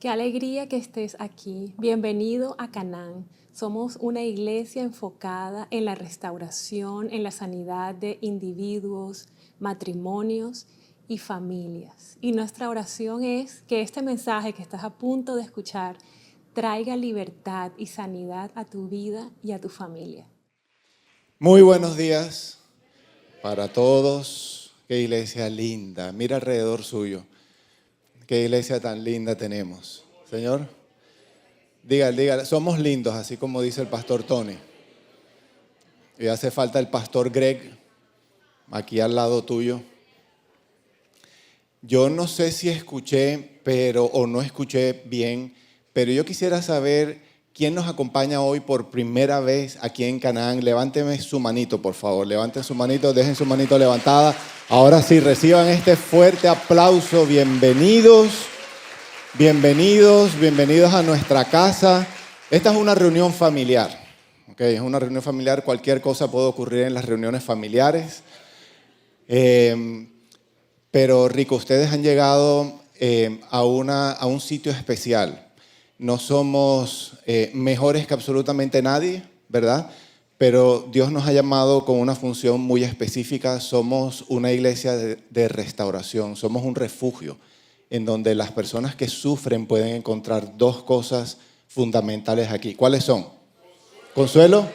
Qué alegría que estés aquí. Bienvenido a Canaán. Somos una iglesia enfocada en la restauración, en la sanidad de individuos, matrimonios y familias. Y nuestra oración es que este mensaje que estás a punto de escuchar traiga libertad y sanidad a tu vida y a tu familia. Muy buenos días para todos. Qué iglesia linda. Mira alrededor suyo. Qué iglesia tan linda tenemos. Señor, dígale, somos lindos, así como dice el pastor Tony. Y hace falta el pastor Greg, aquí al lado tuyo. Yo no sé si escuché, o no escuché bien, pero yo quisiera saber quién nos acompaña hoy por primera vez aquí en Canaán. Levánteme su manito, por favor. Levanten su manito, dejen su manito levantada. Ahora sí, reciban este fuerte aplauso. Bienvenidos, bienvenidos a nuestra casa. Esta es una reunión familiar. Okay, es una reunión familiar. Cualquier cosa puede ocurrir en las reuniones familiares. Pero rico, ustedes han llegado a un sitio especial. No somos mejores que absolutamente nadie, ¿verdad? Pero Dios nos ha llamado con una función muy específica. Somos una iglesia de restauración, somos un refugio en donde las personas que sufren pueden encontrar dos cosas fundamentales aquí. ¿Cuáles son? Consuelo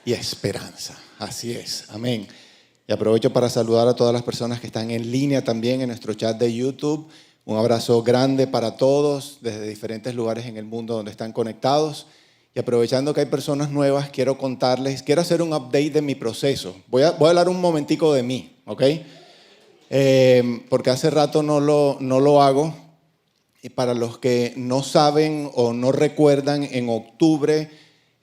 y esperanza. Así es, amén. Y aprovecho para saludar a todas las personas que están en línea también en nuestro chat de YouTube. Un abrazo grande para todos desde diferentes lugares en el mundo donde están conectados. Y aprovechando que hay personas nuevas, quiero hacer un update de mi proceso. Voy a hablar un momentico de mí, ¿ok? Porque hace rato no lo hago. Y para los que no saben o no recuerdan, en octubre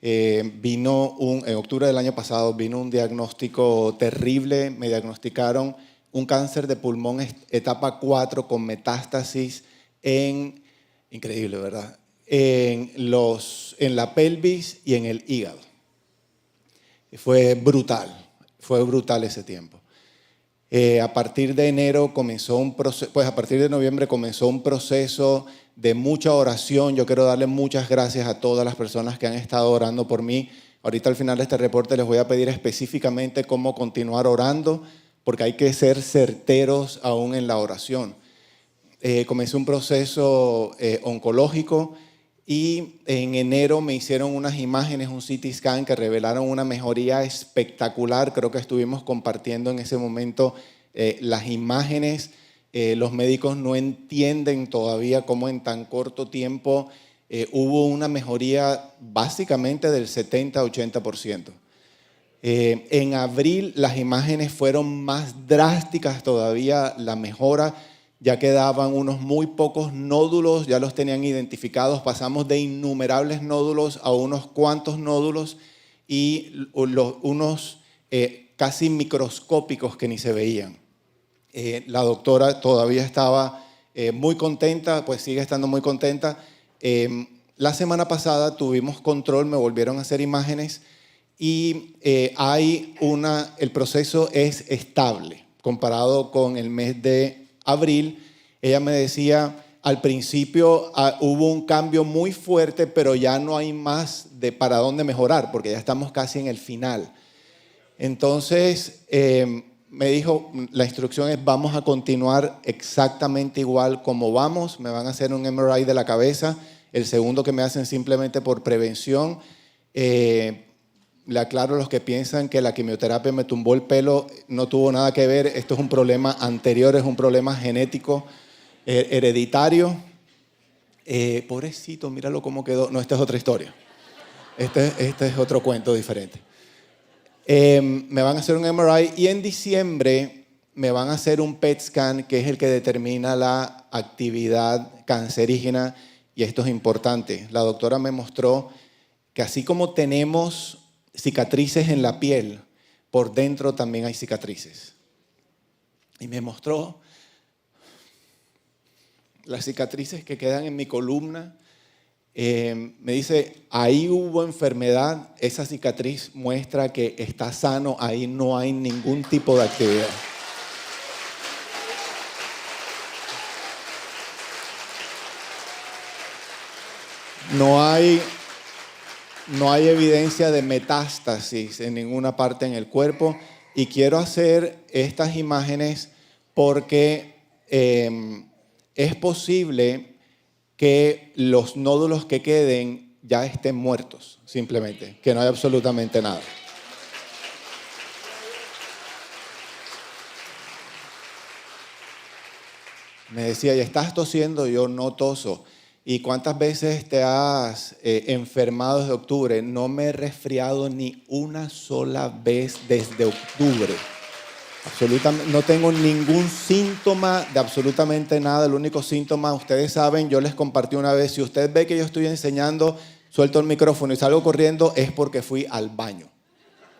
del año pasado vino un diagnóstico terrible. Me diagnosticaron un cáncer de pulmón etapa 4 con metástasis increíble, ¿verdad? En la pelvis y en el hígado. Fue brutal ese tiempo. A partir de enero a partir de noviembre comenzó un proceso de mucha oración. Yo quiero darle muchas gracias a todas las personas que han estado orando por mí. Ahorita al final de este reporte les voy a pedir específicamente cómo continuar orando, porque hay que ser certeros aún en la oración. Comencé un proceso oncológico y en enero me hicieron unas imágenes, un CT scan que revelaron una mejoría espectacular. Creo que estuvimos compartiendo en ese momento las imágenes. Los médicos no entienden todavía cómo en tan corto tiempo hubo una mejoría básicamente del 70-80%. En abril las imágenes fueron más drásticas todavía, la mejora. Ya quedaban unos muy pocos nódulos, ya los tenían identificados. Pasamos de innumerables nódulos a unos cuantos nódulos y unos casi microscópicos que ni se veían. La doctora todavía estaba muy contenta, pues sigue estando muy contenta. La semana pasada tuvimos control, me volvieron a hacer imágenes y el proceso es estable comparado con el mes de abril. Ella me decía, al principio hubo un cambio muy fuerte, pero ya no hay más para dónde mejorar, porque ya estamos casi en el final. Entonces, me dijo, la instrucción es, vamos a continuar exactamente igual como vamos. Me van a hacer un MRI de la cabeza, el segundo que me hacen simplemente por prevención. Le aclaro a los que piensan que la quimioterapia me tumbó el pelo, no tuvo nada que ver. Esto es un problema anterior, es un problema genético, hereditario. Pobrecito, míralo cómo quedó. No, esta es otra historia. Este es otro cuento diferente. Me van a hacer un MRI y en diciembre me van a hacer un PET scan, que es el que determina la actividad cancerígena, y esto es importante. La doctora me mostró que así como tenemos cicatrices en la piel, por dentro también hay cicatrices. Y me mostró las cicatrices que quedan en mi columna. Me dice, ahí hubo enfermedad, esa cicatriz muestra que está sano, ahí no hay ningún tipo de actividad. No hay, no hay evidencia de metástasis en ninguna parte en el cuerpo. Y quiero hacer estas imágenes porque es posible que los nódulos que queden ya estén muertos, simplemente, que no hay absolutamente nada. Me decía, ¿y estás tosiendo? Yo no toso. ¿Y cuántas veces te has enfermado desde octubre? No me he resfriado ni una sola vez desde octubre. Absolutamente, no tengo ningún síntoma de absolutamente nada. El único síntoma, ustedes saben, yo les compartí una vez, si usted ve que yo estoy enseñando, suelto el micrófono y salgo corriendo, es porque fui al baño.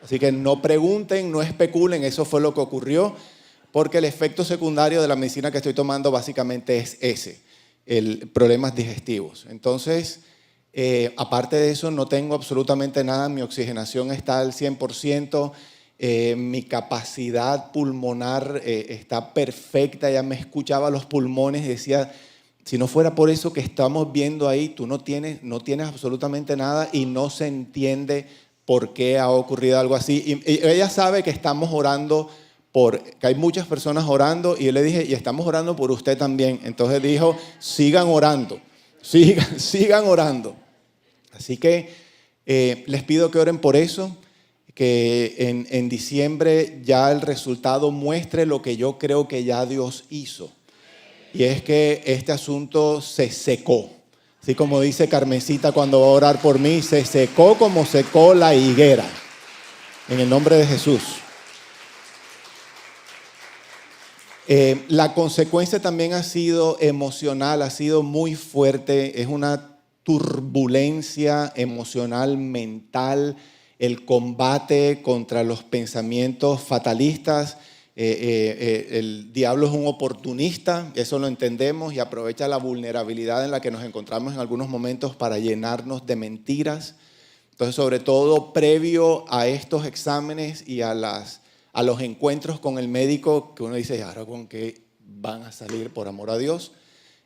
Así que no pregunten, no especulen, eso fue lo que ocurrió, porque el efecto secundario de la medicina que estoy tomando básicamente es ese, problemas digestivos. Entonces, aparte de eso, no tengo absolutamente nada, mi oxigenación está al 100%, mi capacidad pulmonar está perfecta, ya me escuchaba los pulmones y decía, si no fuera por eso que estamos viendo ahí, tú no tienes absolutamente nada y no se entiende por qué ha ocurrido algo así. Y ella sabe que estamos orando que hay muchas personas orando y yo le dije, y estamos orando por usted también. Entonces dijo, sigan orando, sigan orando. Así que les pido que oren por eso, que en diciembre ya el resultado muestre lo que yo creo que ya Dios hizo. Y es que este asunto se secó. Así como dice Carmencita cuando va a orar por mí, se secó como secó la higuera. En el nombre de Jesús. La consecuencia también ha sido emocional, ha sido muy fuerte. Es una turbulencia emocional, mental, el combate contra los pensamientos fatalistas. El diablo es un oportunista, eso lo entendemos, y aprovecha la vulnerabilidad en la que nos encontramos en algunos momentos para llenarnos de mentiras. Entonces, sobre todo, previo a estos exámenes y a los encuentros con el médico, que uno dice, ¿ahora con qué van a salir, por amor a Dios?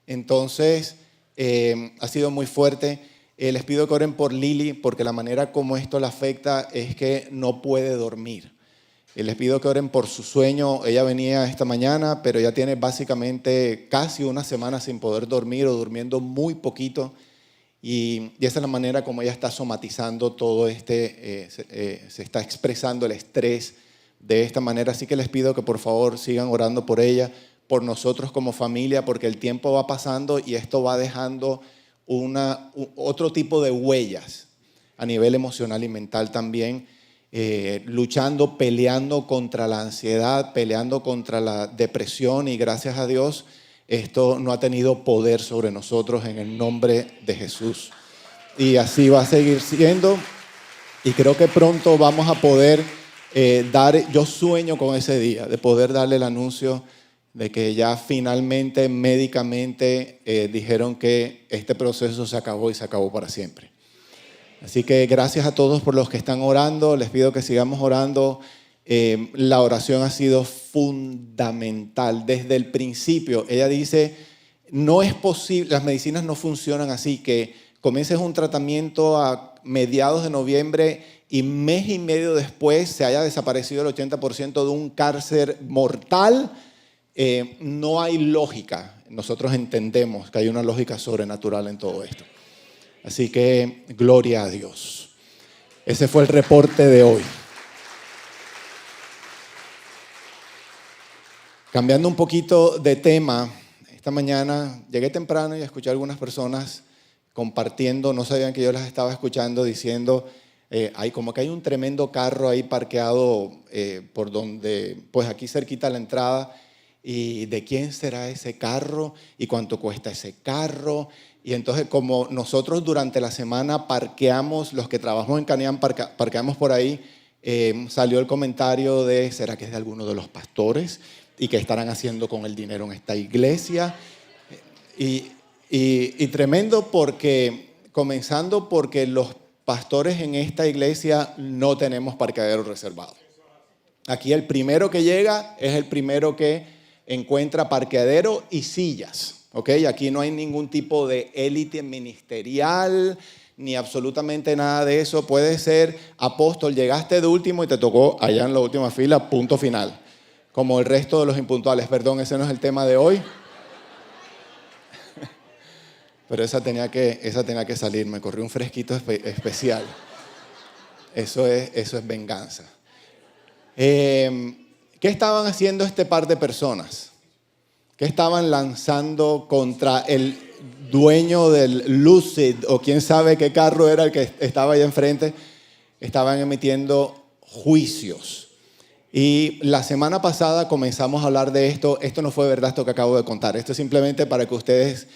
Entonces, ha sido muy fuerte. Les pido que oren por Lili, porque la manera como esto la afecta es que no puede dormir. Les pido que oren por su sueño. Ella venía esta mañana, pero ya tiene básicamente casi una semana sin poder dormir o durmiendo muy poquito. Y esa es la manera como ella está somatizando todo se está expresando el estrés de esta manera. Así que les pido que por favor sigan orando por ella, por nosotros como familia, porque el tiempo va pasando y esto va dejando otro tipo de huellas a nivel emocional y mental también, luchando, peleando contra la ansiedad, peleando contra la depresión, y gracias a Dios esto no ha tenido poder sobre nosotros en el nombre de Jesús. Y así va a seguir siendo, y creo que pronto vamos a poder yo sueño con ese día, de poder darle el anuncio de que ya finalmente, médicamente, dijeron que este proceso se acabó y se acabó para siempre. Así que gracias a todos por los que están orando, les pido que sigamos orando. La oración ha sido fundamental desde el principio. Ella dice, no es posible, las medicinas no funcionan así, que comiences un tratamiento a mediados de noviembre y mes y medio después se haya desaparecido el 80% de un cáncer mortal. No hay lógica. Nosotros entendemos que hay una lógica sobrenatural en todo esto. Así que gloria a Dios. Ese fue el reporte de hoy. Cambiando un poquito de tema, esta mañana llegué temprano y escuché a algunas personas compartiendo, no sabían que yo las estaba escuchando, diciendo, como que hay un tremendo carro ahí parqueado por donde, pues aquí cerquita a la entrada, y de quién será ese carro y cuánto cuesta ese carro. Y entonces, como nosotros durante la semana parqueamos, los que trabajamos en Canián parqueamos por ahí, salió el comentario de, ¿será que es de alguno de los pastores? ¿Y qué estarán haciendo con el dinero en esta iglesia? Y tremendo, comenzando porque los pastores en esta iglesia no tenemos parqueadero reservado. Aquí el primero que llega es el primero que encuentra parqueadero y sillas. ¿ok? Aquí no hay ningún tipo de élite ministerial, ni absolutamente nada de eso. Puede ser apóstol, llegaste de último y te tocó allá en la última fila, punto final. Como el resto de los impuntuales. Perdón, ese no es el tema de hoy. Pero esa tenía que salir, me corrió un fresquito especial. Eso es venganza. ¿Qué estaban haciendo este par de personas? ¿Qué estaban lanzando contra el dueño del Lucid o quién sabe qué carro era el que estaba allá enfrente? Estaban emitiendo juicios. Y la semana pasada comenzamos a hablar de esto. Esto no fue verdad esto que acabo de contar. Esto es simplemente para que ustedes,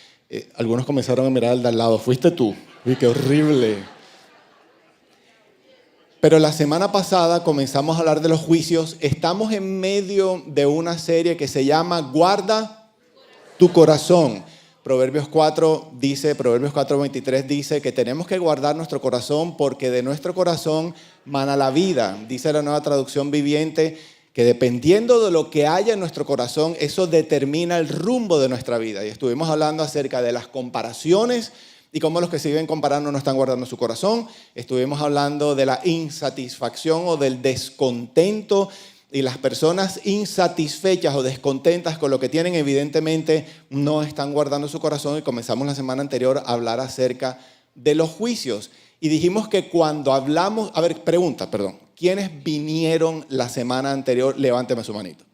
algunos comenzaron a mirar al de al lado. Fuiste tú. Uy, qué horrible. Pero la semana pasada comenzamos a hablar de los juicios. Estamos en medio de una serie que se llama Guarda tu corazón. Proverbios 4:23 dice que tenemos que guardar nuestro corazón porque de nuestro corazón mana la vida. Dice la Nueva Traducción Viviente que dependiendo de lo que haya en nuestro corazón, eso determina el rumbo de nuestra vida. Y estuvimos hablando acerca de las comparaciones y cómo los que se viven comparando no están guardando su corazón. Estuvimos hablando de la insatisfacción o del descontento. Y las personas insatisfechas o descontentas con lo que tienen, evidentemente no están guardando su corazón. Y comenzamos la semana anterior a hablar acerca de los juicios. Y dijimos que cuando hablamos... A ver, ¿quiénes vinieron la semana anterior? Levánteme su manito.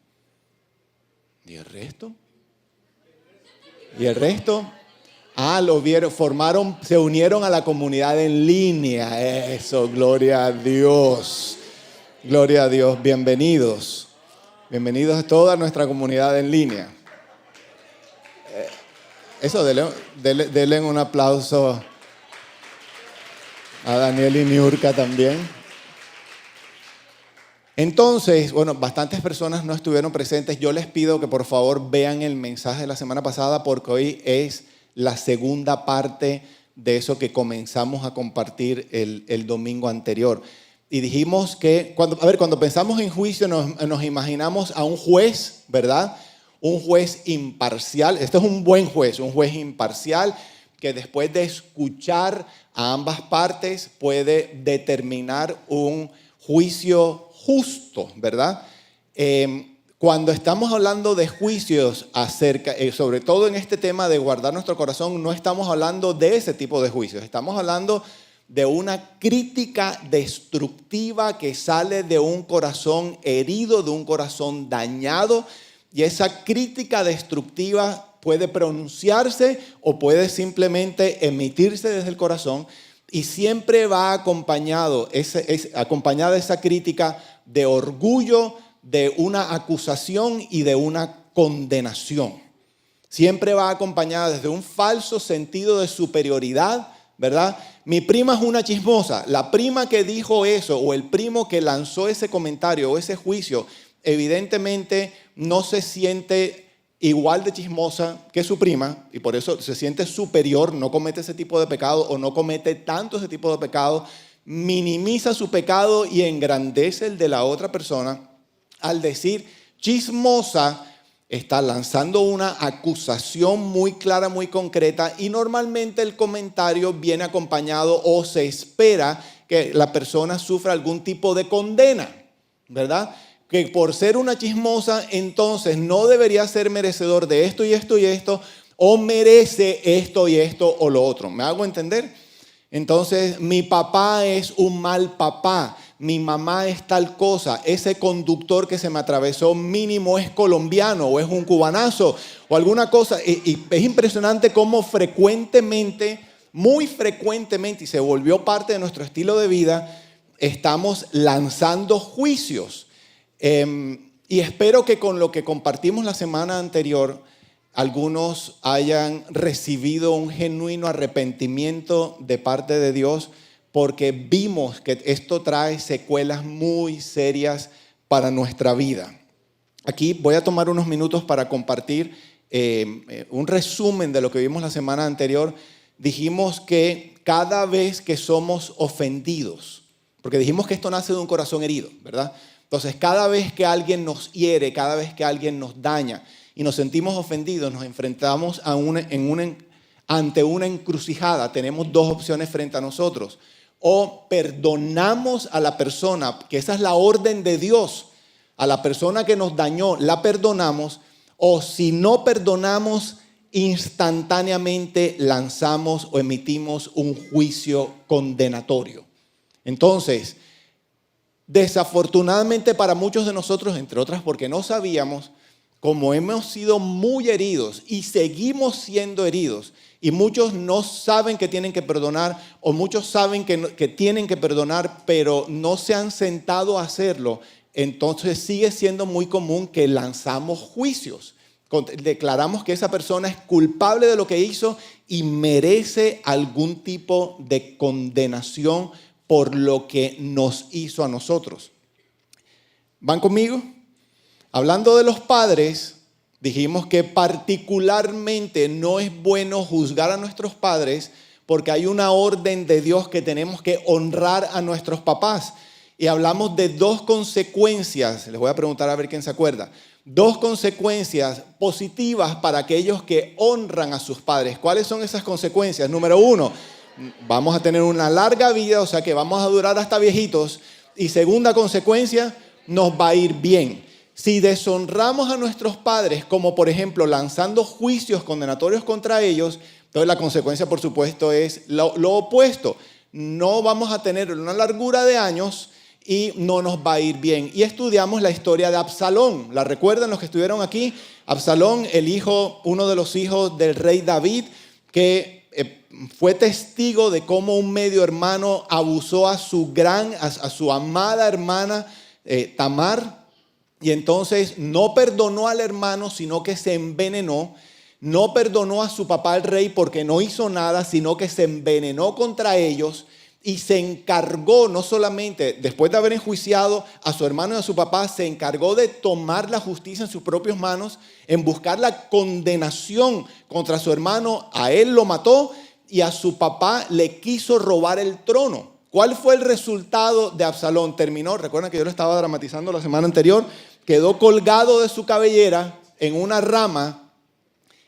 ¿Y el resto? ¿Y el resto? Lo vieron, se unieron a la comunidad en línea. Eso, gloria a Dios. Gloria a Dios, bienvenidos. Bienvenidos a toda nuestra comunidad en línea. Eso, denle un aplauso a Daniel y Niurka también. Entonces, bueno, bastantes personas no estuvieron presentes. Yo les pido que por favor vean el mensaje de la semana pasada porque hoy es la segunda parte de eso que comenzamos a compartir el domingo anterior. Y dijimos que, cuando pensamos en juicio nos imaginamos a un juez, ¿verdad? Un juez imparcial. Este es un buen juez, un juez imparcial que después de escuchar a ambas partes puede determinar un juicio justo, ¿verdad? Cuando estamos hablando de juicios sobre todo en este tema de guardar nuestro corazón, no estamos hablando de ese tipo de juicios. Estamos hablando de una crítica destructiva que sale de un corazón herido, de un corazón dañado. Y esa crítica destructiva puede pronunciarse o puede simplemente emitirse desde el corazón. Y siempre va acompañada esa crítica de orgullo, de una acusación y de una condenación. Siempre va acompañada desde un falso sentido de superioridad, ¿verdad? Mi prima es una chismosa. La prima que dijo eso o el primo que lanzó ese comentario o ese juicio, evidentemente no se siente igual de chismosa que su prima y por eso se siente superior, no comete ese tipo de pecado o no comete tanto ese tipo de pecado, minimiza su pecado y engrandece el de la otra persona. Al decir chismosa, está lanzando una acusación muy clara, muy concreta y normalmente el comentario viene acompañado o se espera que la persona sufra algún tipo de condena, ¿verdad? Que por ser una chismosa entonces no debería ser merecedor de esto y esto y esto o merece esto y esto o lo otro. ¿Me hago entender? Entonces, mi papá es un mal papá, mi mamá es tal cosa, ese conductor que se me atravesó mínimo es colombiano o es un cubanazo o alguna cosa. Y es impresionante cómo frecuentemente, muy frecuentemente, y se volvió parte de nuestro estilo de vida, estamos lanzando juicios. Y espero que con lo que compartimos la semana anterior, algunos hayan recibido un genuino arrepentimiento de parte de Dios porque vimos que esto trae secuelas muy serias para nuestra vida. Aquí voy a tomar unos minutos para compartir un resumen de lo que vimos la semana anterior. Dijimos que cada vez que somos ofendidos, porque dijimos que esto nace de un corazón herido, ¿verdad? Entonces, cada vez que alguien nos hiere, cada vez que alguien nos daña, y nos sentimos ofendidos, nos enfrentamos ante una encrucijada. Tenemos dos opciones frente a nosotros. O perdonamos a la persona, que esa es la orden de Dios, a la persona que nos dañó, la perdonamos, o si no perdonamos, instantáneamente lanzamos o emitimos un juicio condenatorio. Entonces, desafortunadamente para muchos de nosotros, entre otras porque no sabíamos, como hemos sido muy heridos y seguimos siendo heridos, y muchos no saben que tienen que perdonar, o muchos saben que tienen que perdonar, pero no se han sentado a hacerlo, entonces sigue siendo muy común que lanzamos juicios. Declaramos que esa persona es culpable de lo que hizo y merece algún tipo de condenación por lo que nos hizo a nosotros. ¿Van conmigo? Hablando de los padres, dijimos que particularmente no es bueno juzgar a nuestros padres porque hay una orden de Dios que tenemos que honrar a nuestros papás. Y hablamos de dos consecuencias, les voy a preguntar a ver quién se acuerda, dos consecuencias positivas para aquellos que honran a sus padres. ¿Cuáles son esas consecuencias? Número 1, vamos a tener una larga vida, o sea que vamos a durar hasta viejitos. Y segunda consecuencia, nos va a ir bien. Si deshonramos a nuestros padres, como por ejemplo lanzando juicios condenatorios contra ellos, entonces la consecuencia, por supuesto, es lo opuesto. No vamos a tener una largura de años y no nos va a ir bien. Y estudiamos la historia de Absalón. ¿La recuerdan los que estuvieron aquí? Absalón, uno de los hijos del rey David, que fue testigo de cómo un medio hermano abusó a su amada hermana Tamar. Y entonces no perdonó al hermano, sino que se envenenó. No perdonó a su papá el rey porque no hizo nada, sino que se envenenó contra ellos y se encargó, no solamente después de haber enjuiciado a su hermano y a su papá, se encargó de tomar la justicia en sus propias manos, en buscar la condenación contra su hermano. A él lo mató y a su papá le quiso robar el trono. ¿Cuál fue el resultado de Absalón? Terminó, recuerdan que yo lo estaba dramatizando la semana anterior, quedó colgado de su cabellera en una rama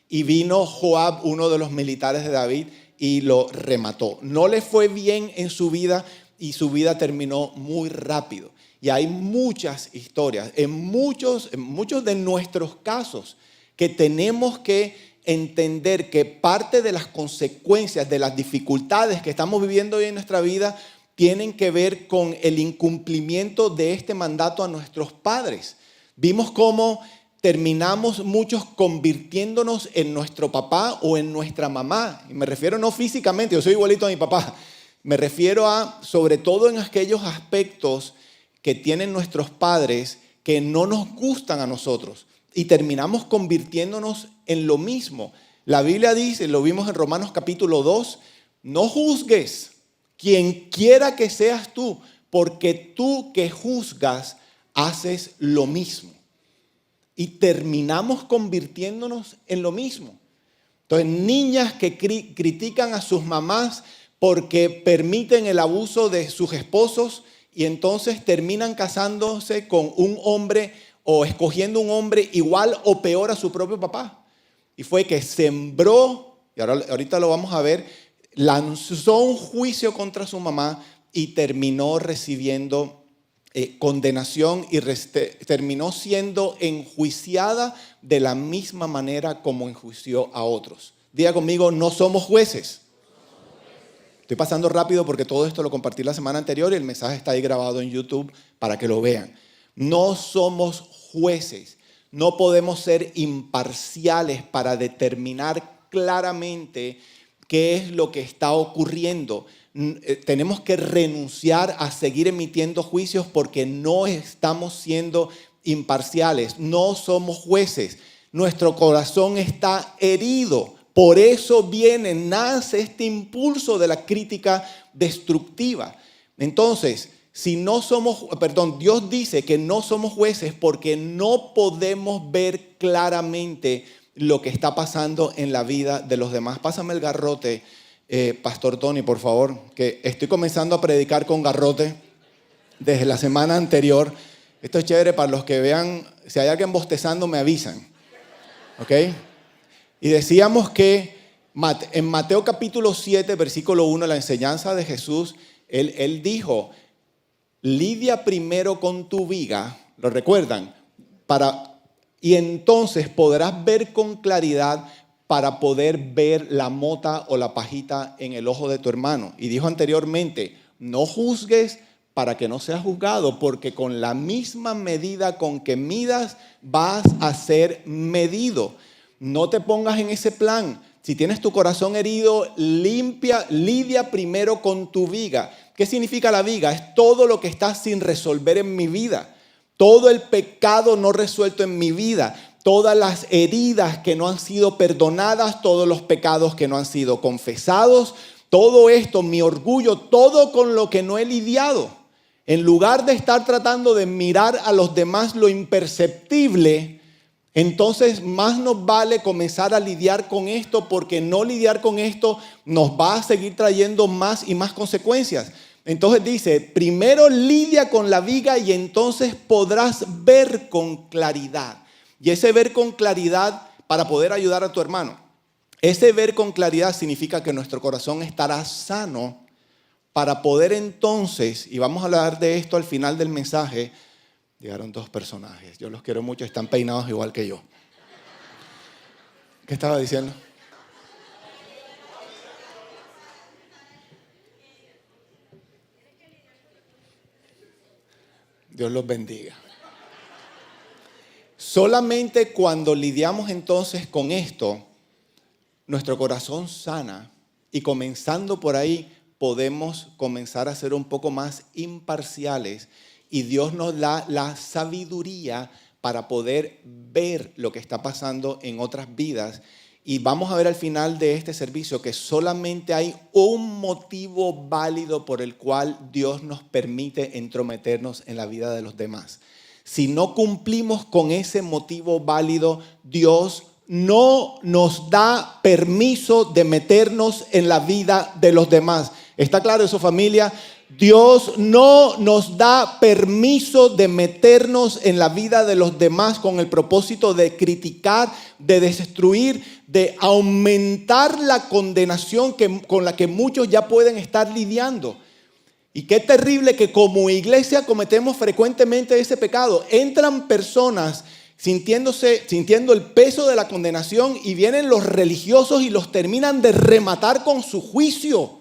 y vino Joab, uno de los militares de David, y lo remató. No le fue bien en su vida y su vida terminó muy rápido. Y hay muchas historias, en muchos de nuestros casos, que tenemos que entender que parte de las consecuencias de las dificultades que estamos viviendo hoy en nuestra vida tienen que ver con el incumplimiento de este mandato a nuestros padres. Vimos cómo terminamos muchos convirtiéndonos en nuestro papá o en nuestra mamá. Y me refiero no físicamente, yo soy igualito a mi papá. Me refiero a, sobre todo en aquellos aspectos que tienen nuestros padres que no nos gustan a nosotros. Y terminamos convirtiéndonos en lo mismo. La Biblia dice, lo vimos en Romanos capítulo 2, no juzgues quien quiera que seas tú, porque tú que juzgas haces lo mismo. Y terminamos convirtiéndonos en lo mismo. Entonces, niñas que critican a sus mamás porque permiten el abuso de sus esposos y entonces terminan casándose con un hombre o escogiendo un hombre igual o peor a su propio papá. Y fue que sembró, y ahorita lo vamos a ver, lanzó un juicio contra su mamá y terminó recibiendo condenación y terminó siendo enjuiciada de la misma manera como enjuició a otros. Diga conmigo, no somos jueces. Estoy pasando rápido porque todo esto lo compartí la semana anterior y el mensaje está ahí grabado en YouTube para que lo vean. No somos jueces. No podemos ser imparciales para determinar claramente qué es lo que está ocurriendo. Tenemos que renunciar a seguir emitiendo juicios porque no estamos siendo imparciales, no somos jueces. Nuestro corazón está herido, por eso nace este impulso de la crítica destructiva. Entonces, Dios dice que no somos jueces porque no podemos ver claramente lo que está pasando en la vida de los demás. Pásame el garrote. Pastor Tony, por favor, que estoy comenzando a predicar con garrote desde la semana anterior. Esto es chévere para los que vean, si hay alguien bostezando me avisan. ¿Ok? Y decíamos que en Mateo capítulo 7, versículo 1, la enseñanza de Jesús, él dijo, lidia primero con tu viga, ¿lo recuerdan? Y entonces podrás ver con claridad para poder ver la mota o la pajita en el ojo de tu hermano. Y dijo anteriormente, no juzgues para que no seas juzgado, porque con la misma medida con que midas vas a ser medido. No te pongas en ese plan. Si tienes tu corazón herido, lidia primero con tu viga. ¿Qué significa la viga? Es todo lo que está sin resolver en mi vida. Todo el pecado no resuelto en mi vida. Todas las heridas que no han sido perdonadas, todos los pecados que no han sido confesados, todo esto, mi orgullo, todo con lo que no he lidiado. En lugar de estar tratando de mirar a los demás lo imperceptible, entonces más nos vale comenzar a lidiar con esto, porque no lidiar con esto nos va a seguir trayendo más y más consecuencias. Entonces dice, primero lidia con la viga y entonces podrás ver con claridad. Y ese ver con claridad para poder ayudar a tu hermano. Ese ver con claridad significa que nuestro corazón estará sano para poder entonces, y vamos a hablar de esto al final del mensaje. Llegaron dos personajes, yo los quiero mucho, están peinados igual que yo. ¿Qué estaba diciendo? Dios los bendiga. Solamente cuando lidiamos entonces con esto, nuestro corazón sana y comenzando por ahí podemos comenzar a ser un poco más imparciales y Dios nos da la sabiduría para poder ver lo que está pasando en otras vidas. Y vamos a ver al final de este servicio que solamente hay un motivo válido por el cual Dios nos permite entrometernos en la vida de los demás. Si no cumplimos con ese motivo válido, Dios no nos da permiso de meternos en la vida de los demás. ¿Está claro eso, familia? Dios no nos da permiso de meternos en la vida de los demás con el propósito de criticar, de destruir, de aumentar la condenación con la que muchos ya pueden estar lidiando. Y qué terrible que como iglesia cometemos frecuentemente ese pecado. Entran personas sintiendo el peso de la condenación y vienen los religiosos y los terminan de rematar con su juicio.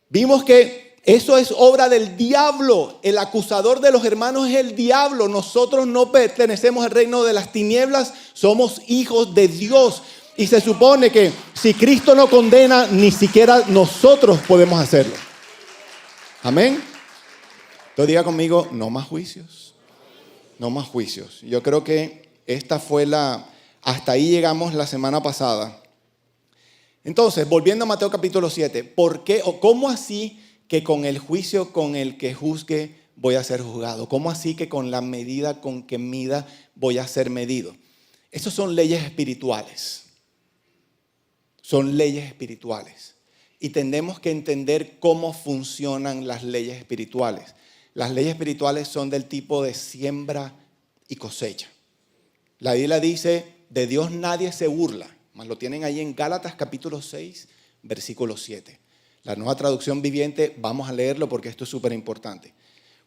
Vimos que eso es obra del diablo. El acusador de los hermanos es el diablo. Nosotros no pertenecemos al reino de las tinieblas, somos hijos de Dios. Y se supone que si Cristo no condena, ni siquiera nosotros podemos hacerlo. Amén. Entonces diga conmigo, no más juicios. No más juicios. Yo creo que esta fue hasta ahí llegamos la semana pasada. Entonces, volviendo a Mateo capítulo 7, ¿por qué o cómo así que con el juicio con el que juzgue voy a ser juzgado? ¿Cómo así que con la medida con que mida voy a ser medido? Esas son leyes espirituales. Son leyes espirituales. Y tenemos que entender cómo funcionan las leyes espirituales. Las leyes espirituales son del tipo de siembra y cosecha. La Biblia dice, de Dios nadie se burla. Más lo tienen ahí en Gálatas capítulo 6, versículo 7. La Nueva Traducción Viviente, vamos a leerlo porque esto es súper importante.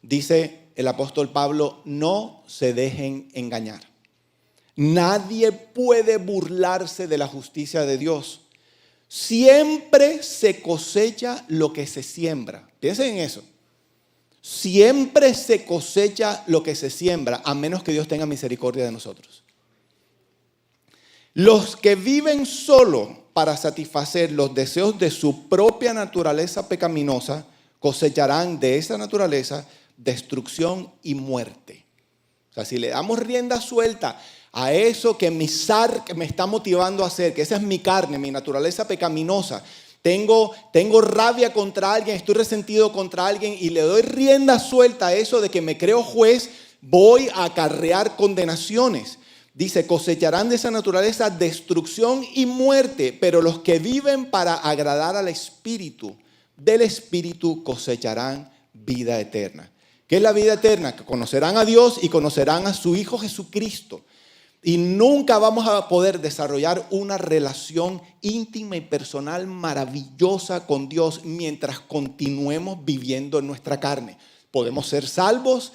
Dice el apóstol Pablo, no se dejen engañar. Nadie puede burlarse de la justicia de Dios. Siempre se cosecha lo que se siembra. Piensen en eso. Siempre se cosecha lo que se siembra, a menos que Dios tenga misericordia de nosotros. Los que viven solo para satisfacer los deseos de su propia naturaleza pecaminosa, cosecharán de esa naturaleza destrucción y muerte. O sea, si le damos rienda suelta a eso que mi zar me está motivando a hacer, que esa es mi carne, mi naturaleza pecaminosa, tengo rabia contra alguien, estoy resentido contra alguien y le doy rienda suelta a eso de que me creo juez, voy a acarrear condenaciones. Dice, cosecharán de esa naturaleza destrucción y muerte, pero los que viven para agradar al Espíritu, del Espíritu cosecharán vida eterna. ¿Qué es la vida eterna? Que conocerán a Dios y conocerán a su Hijo Jesucristo. Y nunca vamos a poder desarrollar una relación íntima y personal maravillosa con Dios mientras continuemos viviendo en nuestra carne. Podemos ser salvos,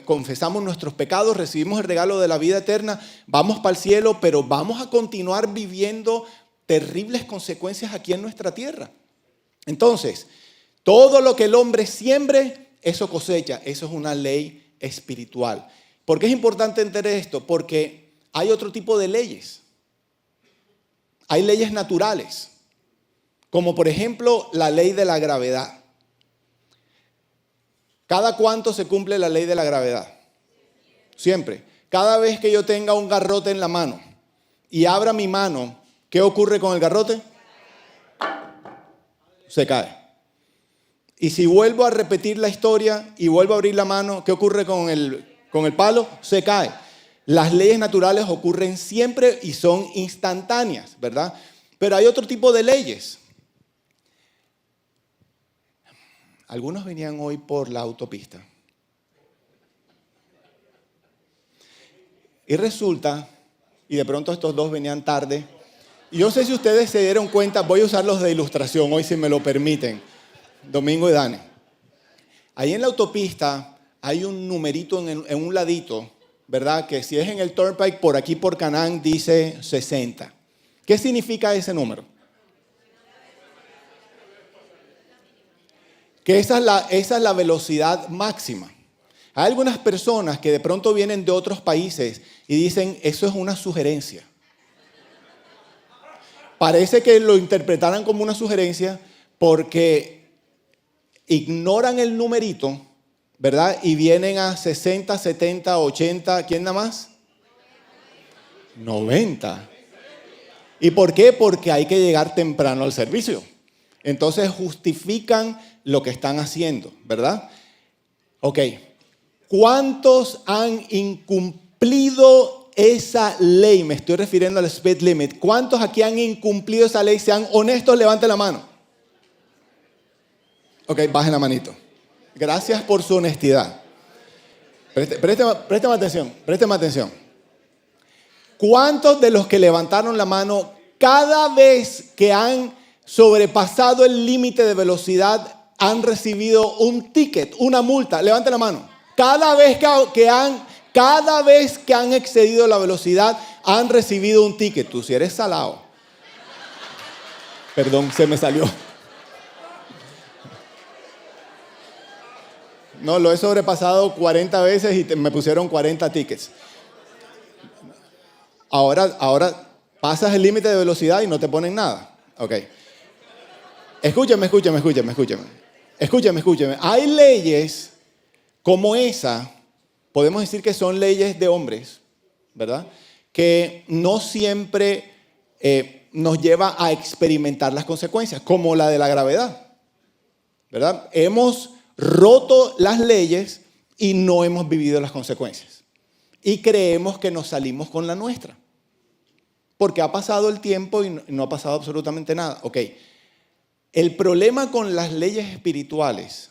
confesamos nuestros pecados, recibimos el regalo de la vida eterna, vamos para el cielo, pero vamos a continuar viviendo terribles consecuencias aquí en nuestra tierra. Entonces, todo lo que el hombre siembre, eso cosecha. Eso es una ley espiritual. ¿Por qué es importante entender esto? Porque hay otro tipo de leyes. Hay leyes naturales, como por ejemplo la ley de la gravedad. ¿Cada cuánto se cumple la ley de la gravedad? Siempre. Cada vez que yo tenga un garrote en la mano y abra mi mano, ¿qué ocurre con el garrote? Se cae. Y si vuelvo a repetir la historia y vuelvo a abrir la mano, ¿qué ocurre con el palo? Se cae. Las leyes naturales ocurren siempre y son instantáneas, ¿verdad? Pero hay otro tipo de leyes. Algunos venían hoy por la autopista. Y resulta, y de pronto estos dos venían tarde, y yo no sé si ustedes se dieron cuenta, voy a usarlos de ilustración hoy si me lo permiten, Domingo y Dani. Ahí en la autopista hay un numerito en un ladito, ¿verdad? Que si es en el Turnpike, por aquí por Canán dice 60. ¿Qué significa ese número? Que esa es la velocidad máxima. Hay algunas personas que de pronto vienen de otros países y dicen, eso es una sugerencia. Parece que lo interpretaran como una sugerencia porque ignoran el numerito, ¿verdad? Y vienen a 60, 70, 80, ¿quién nada más? 90. ¿Y por qué? Porque hay que llegar temprano al servicio. Entonces justifican lo que están haciendo, ¿verdad? Ok. ¿Cuántos han incumplido esa ley? Me estoy refiriendo al speed limit. ¿Cuántos aquí han incumplido esa ley? Sean honestos, levanten la mano. Ok, bajen la manito. Gracias por su honestidad. Préstame atención. ¿Cuántos de los que levantaron la mano cada vez que han sobrepasado el límite de velocidad han recibido un ticket, una multa? Levanten la mano. Cada vez que han excedido la velocidad han recibido un ticket. Tú si eres salado. Perdón, se me salió. No, lo he sobrepasado 40 veces y me pusieron 40 tickets. Ahora pasas el límite de velocidad y no te ponen nada. Ok. Escúchame. Hay leyes como esa, podemos decir que son leyes de hombres, ¿verdad? Que no siempre nos lleva a experimentar las consecuencias, como la de la gravedad, ¿verdad? Hemos roto las leyes y no hemos vivido las consecuencias. Y creemos que nos salimos con la nuestra. Porque ha pasado el tiempo y no ha pasado absolutamente nada. Ok. El problema con las leyes espirituales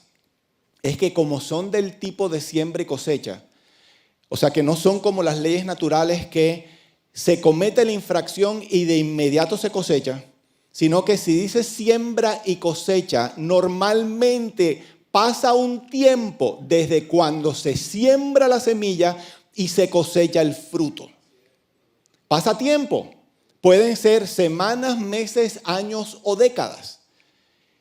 es que como son del tipo de siembra y cosecha, o sea que no son como las leyes naturales que se comete la infracción y de inmediato se cosecha, sino que si dice siembra y cosecha, normalmente pasa un tiempo desde cuando se siembra la semilla y se cosecha el fruto. Pasa tiempo. Pueden ser semanas, meses, años o décadas.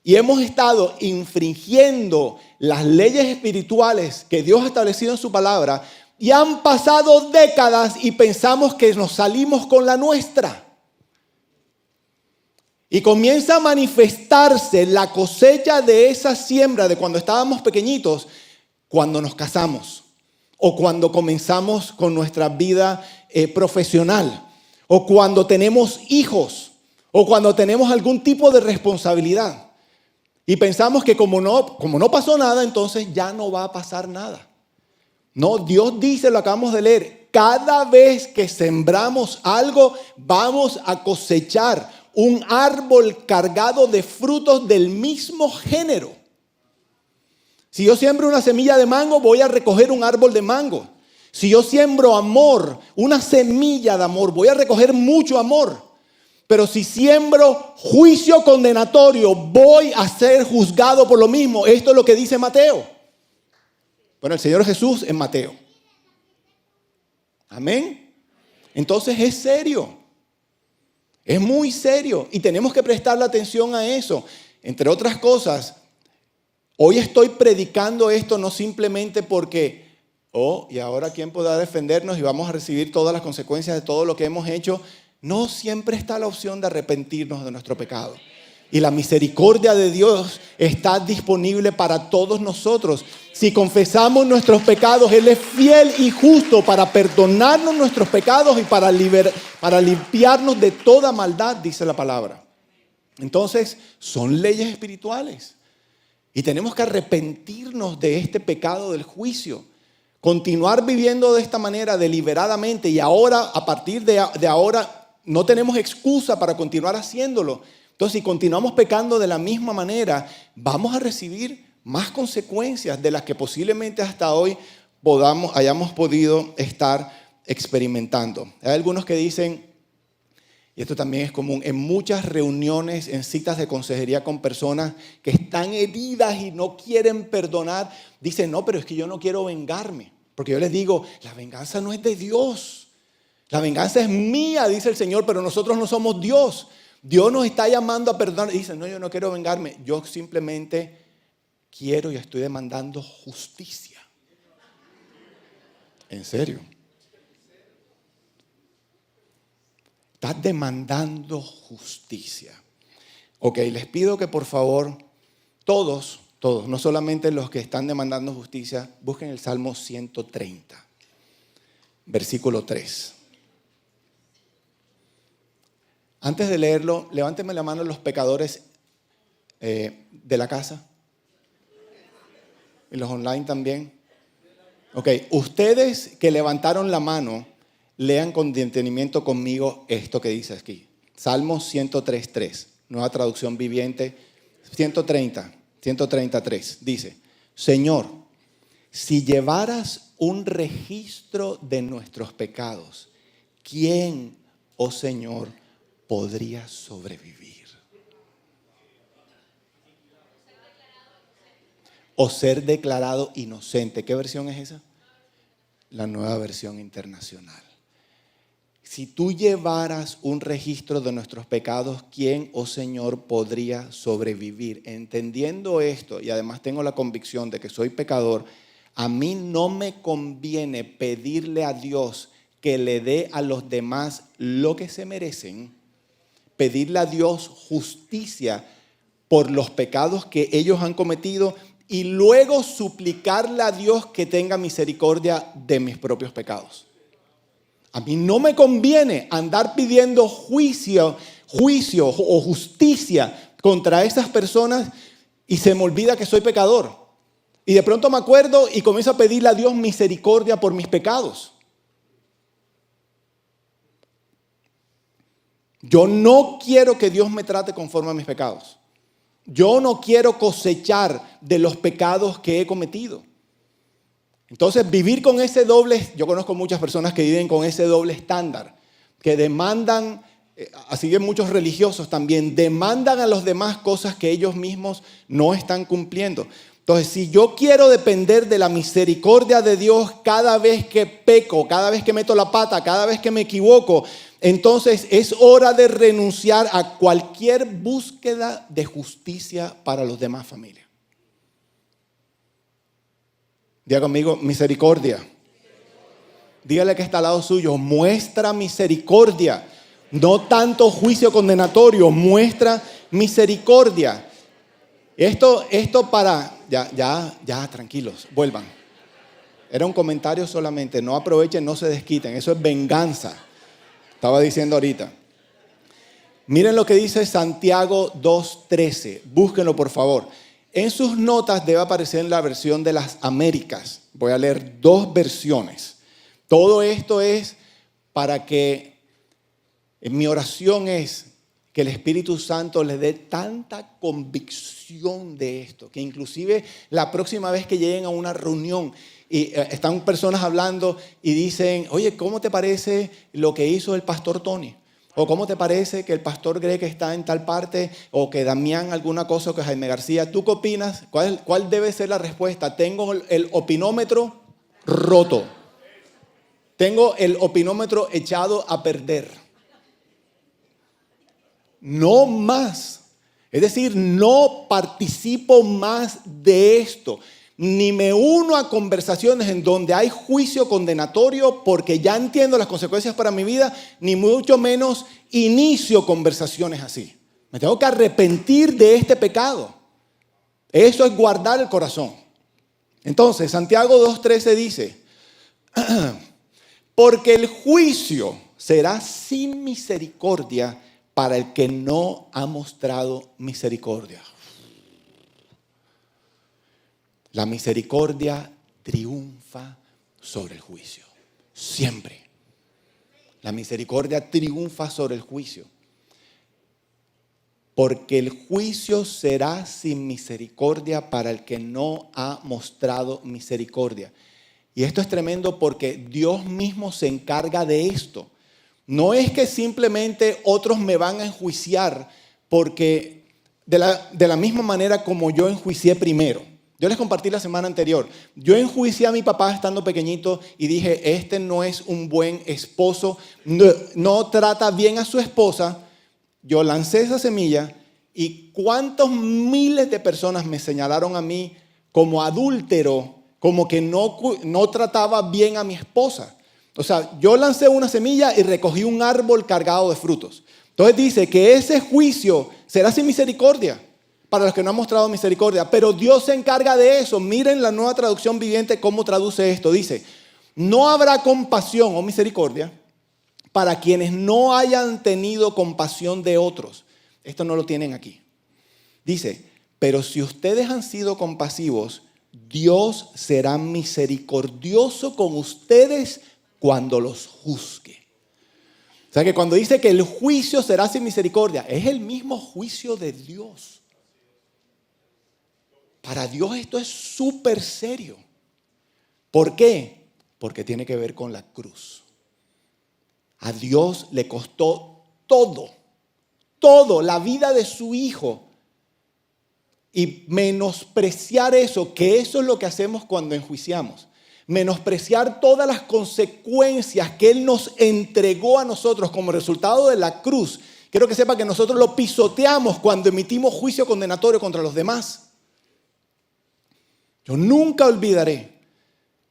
Y hemos estado infringiendo las leyes espirituales que Dios ha establecido en su palabra y han pasado décadas y pensamos que nos salimos con la nuestra. Y comienza a manifestarse la cosecha de esa siembra de cuando estábamos pequeñitos, cuando nos casamos o cuando comenzamos con nuestra vida profesional o cuando tenemos hijos o cuando tenemos algún tipo de responsabilidad. Y pensamos que como no pasó nada, entonces ya no va a pasar nada. No, Dios dice, lo acabamos de leer, cada vez que sembramos algo, vamos a cosechar un árbol cargado de frutos del mismo género. Si yo siembro una semilla de mango, voy a recoger un árbol de mango. Si yo siembro amor, una semilla de amor, voy a recoger mucho amor. Pero si siembro juicio condenatorio, voy a ser juzgado por lo mismo. Esto es lo que dice Mateo. Bueno, el Señor Jesús en Mateo. Amén. Entonces es serio. Es muy serio y tenemos que prestarle atención a eso. Entre otras cosas, hoy estoy predicando esto no simplemente porque, y ahora ¿quién podrá defendernos? Y vamos a recibir todas las consecuencias de todo lo que hemos hecho. No siempre está la opción de arrepentirnos de nuestro pecado. Y la misericordia de Dios está disponible para todos nosotros. Si confesamos nuestros pecados, Él es fiel y justo para perdonarnos nuestros pecados y para limpiarnos de toda maldad, dice la palabra. Entonces, son leyes espirituales. Y tenemos que arrepentirnos de este pecado del juicio. Continuar viviendo de esta manera deliberadamente y ahora, a partir de ahora, no tenemos excusa para continuar haciéndolo. Entonces, si continuamos pecando de la misma manera, vamos a recibir más consecuencias de las que posiblemente hasta hoy hayamos podido estar experimentando. Hay algunos que dicen, y esto también es común, en muchas reuniones, en citas de consejería con personas que están heridas y no quieren perdonar, dicen, no, pero es que yo no quiero vengarme. Porque yo les digo, la venganza no es de Dios. La venganza es mía, dice el Señor, pero nosotros no somos Dios. Dios nos está llamando a perdonar. Y dicen, no, yo no quiero vengarme. Yo simplemente quiero y estoy demandando justicia. ¿En serio? Estás demandando justicia. Ok, les pido que por favor, todos, no solamente los que están demandando justicia, busquen el Salmo 130, versículo 3. Antes de leerlo, levántenme la mano los pecadores de la casa. Y los online también. Ok, ustedes que levantaron la mano, lean con detenimiento conmigo esto que dice aquí. Salmo 103.3, nueva traducción viviente. 133, dice, Señor, si llevaras un registro de nuestros pecados, ¿quién, oh Señor, podría sobrevivir? O ser declarado inocente. ¿Qué versión es esa? La nueva versión internacional. Si tú llevaras un registro de nuestros pecados, ¿quién, oh Señor, podría sobrevivir? Entendiendo esto, y además tengo la convicción de que soy pecador, a mí no me conviene pedirle a Dios que le dé a los demás lo que se merecen, pedirle a Dios justicia por los pecados que ellos han cometido y luego suplicarle a Dios que tenga misericordia de mis propios pecados. A mí no me conviene andar pidiendo juicio o justicia contra esas personas y se me olvida que soy pecador. Y de pronto me acuerdo y comienzo a pedirle a Dios misericordia por mis pecados. Yo no quiero que Dios me trate conforme a mis pecados. Yo no quiero cosechar de los pecados que he cometido. Entonces, vivir con ese doble, yo conozco muchas personas que viven con ese doble estándar, que demandan, así que muchos religiosos también, demandan a los demás cosas que ellos mismos no están cumpliendo. Entonces, si yo quiero depender de la misericordia de Dios cada vez que peco, cada vez que meto la pata, cada vez que me equivoco, entonces es hora de renunciar a cualquier búsqueda de justicia para los demás, familia. Diga conmigo, misericordia. Dígale que está al lado suyo, muestra misericordia. No tanto juicio condenatorio, muestra misericordia. Esto para... Ya, tranquilos, vuelvan. Era un comentario solamente, no aprovechen, no se desquiten, eso es venganza. Estaba diciendo ahorita. Miren lo que dice Santiago 2:13, búsquenlo por favor. En sus notas debe aparecer en la versión de las Américas. Voy a leer 2 versiones. Todo esto es para que, mi oración es que el Espíritu Santo les dé tanta convicción de esto, que inclusive la próxima vez que lleguen a una reunión y están personas hablando y dicen, oye, ¿cómo te parece lo que hizo el pastor Tony? ¿O cómo te parece que el pastor Greg está en tal parte? ¿O que Damián alguna cosa? ¿O que Jaime García? ¿Tú qué opinas? ¿Cuál debe ser la respuesta? Tengo el opinómetro roto. Tengo el opinómetro echado a perder. No más. Es decir, no participo más de esto. Ni me uno a conversaciones en donde hay juicio condenatorio porque ya entiendo las consecuencias para mi vida, ni mucho menos inicio conversaciones así. Me tengo que arrepentir de este pecado. Eso es guardar el corazón. Entonces, Santiago 2:13 dice, porque el juicio será sin misericordia para el que no ha mostrado misericordia. La misericordia triunfa sobre el juicio. Siempre. La misericordia triunfa sobre el juicio. Porque el juicio será sin misericordia para el que no ha mostrado misericordia. Y esto es tremendo porque Dios mismo se encarga de esto. No es que simplemente otros me van a enjuiciar porque de la misma manera como yo enjuicié primero. Yo les compartí la semana anterior. Yo enjuicié a mi papá estando pequeñito y dije, este no es un buen esposo, no trata bien a su esposa. Yo lancé esa semilla y cuántos miles de personas me señalaron a mí como adúltero, como que no trataba bien a mi esposa. O sea, yo lancé una semilla y recogí un árbol cargado de frutos. Entonces dice que ese juicio será sin misericordia para los que no han mostrado misericordia. Pero Dios se encarga de eso. Miren la Nueva Traducción Viviente cómo traduce esto. Dice, no habrá compasión o misericordia para quienes no hayan tenido compasión de otros. Esto no lo tienen aquí. Dice, pero si ustedes han sido compasivos, Dios será misericordioso con ustedes cuando los juzgue. O sea que cuando dice que el juicio será sin misericordia, es el mismo juicio de Dios. Para Dios esto es súper serio. ¿Por qué? Porque tiene que ver con la cruz. A Dios le costó todo, la vida de su Hijo. Y menospreciar eso, que eso es lo que hacemos cuando enjuiciamos. Menospreciar todas las consecuencias que Él nos entregó a nosotros como resultado de la cruz. Quiero que sepa que nosotros lo pisoteamos cuando emitimos juicio condenatorio contra los demás. Yo nunca olvidaré,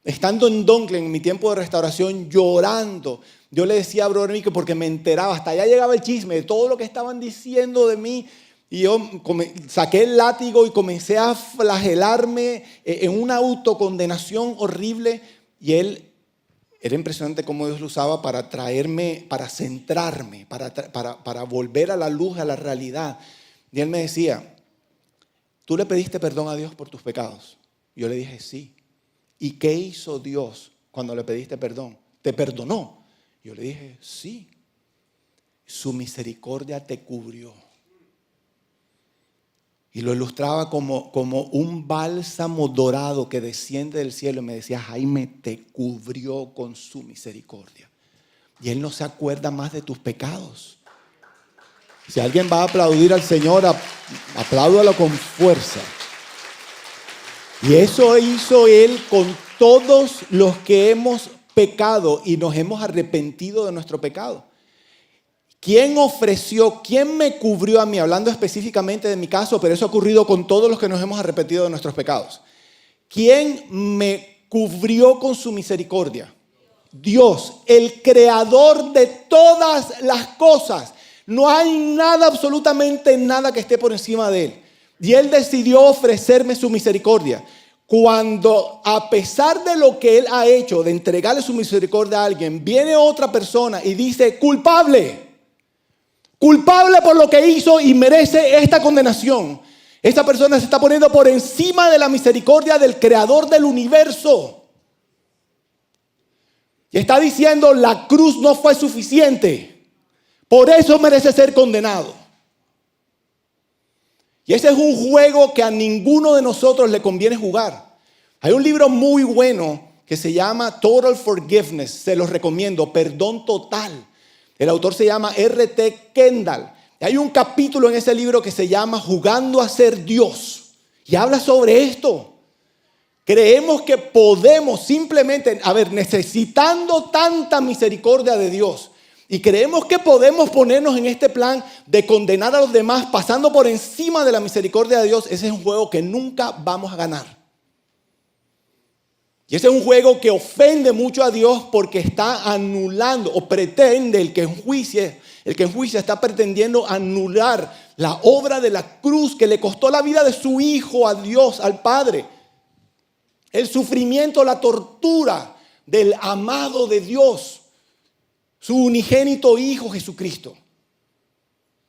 estando en Dongle en mi tiempo de restauración, llorando. Yo le decía a Brother Mico porque me enteraba, hasta allá llegaba el chisme de todo lo que estaban diciendo de mí. Y yo saqué el látigo y comencé a flagelarme en una autocondenación horrible. Y era impresionante cómo Dios lo usaba para traerme, para centrarme, para volver a la luz, a la realidad. Y Él me decía, ¿tú le pediste perdón a Dios por tus pecados? Yo le dije, sí. ¿Y qué hizo Dios cuando le pediste perdón? ¿Te perdonó? Yo le dije, sí. Su misericordia te cubrió. Y lo ilustraba como un bálsamo dorado que desciende del cielo. Y me decía, Jaime, te cubrió con su misericordia. Y Él no se acuerda más de tus pecados. Si alguien va a aplaudir al Señor, apláudalo con fuerza. Y eso hizo Él con todos los que hemos pecado y nos hemos arrepentido de nuestro pecado. ¿Quién ofreció, quién me cubrió a mí? Hablando específicamente de mi caso, pero eso ha ocurrido con todos los que nos hemos arrepentido de nuestros pecados. ¿Quién me cubrió con su misericordia? Dios, el creador de todas las cosas. No hay nada, absolutamente nada que esté por encima de Él. Y Él decidió ofrecerme su misericordia. Cuando, a pesar de lo que Él ha hecho, de entregarle su misericordia a alguien, viene otra persona y dice, culpable por lo que hizo y merece esta condenación. Esta persona se está poniendo por encima de la misericordia del creador del universo. Y está diciendo, la cruz no fue suficiente. Por eso merece ser condenado. Y ese es un juego que a ninguno de nosotros le conviene jugar. Hay un libro muy bueno que se llama Total Forgiveness. Se los recomiendo, Perdón Total. El autor se llama R.T. Kendall. Hay un capítulo en ese libro que se llama Jugando a ser Dios. Y habla sobre esto. Creemos que podemos simplemente, necesitando tanta misericordia de Dios, y creemos que podemos ponernos en este plan de condenar a los demás pasando por encima de la misericordia de Dios. Ese es un juego que nunca vamos a ganar. Y ese es un juego que ofende mucho a Dios porque está anulando o pretende el que enjuicia está pretendiendo anular la obra de la cruz que le costó la vida de su Hijo a Dios, al Padre. El sufrimiento, la tortura del amado de Dios, su unigénito Hijo Jesucristo.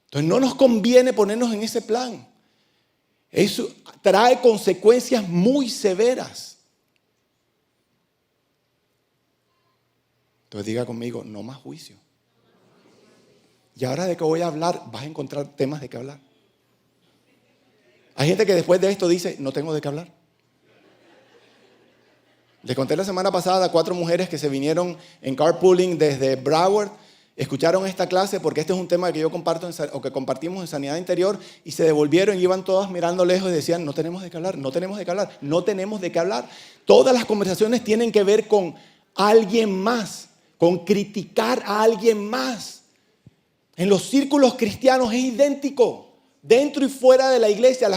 Entonces no nos conviene ponernos en ese plan. Eso trae consecuencias muy severas. Entonces diga conmigo, no más juicio. Y ahora de qué voy a hablar, vas a encontrar temas de qué hablar. Hay gente que después de esto dice, no tengo de qué hablar. Les conté la semana pasada a 4 mujeres que se vinieron en carpooling desde Broward. Escucharon esta clase porque este es un tema que yo comparto o que compartimos en Sanidad Interior, y se devolvieron y iban todas mirando lejos y decían, no tenemos de qué hablar, no tenemos de qué hablar, no tenemos de qué hablar. Todas las conversaciones tienen que ver con alguien más, con criticar a alguien más. En los círculos cristianos es idéntico. Dentro y fuera de la iglesia,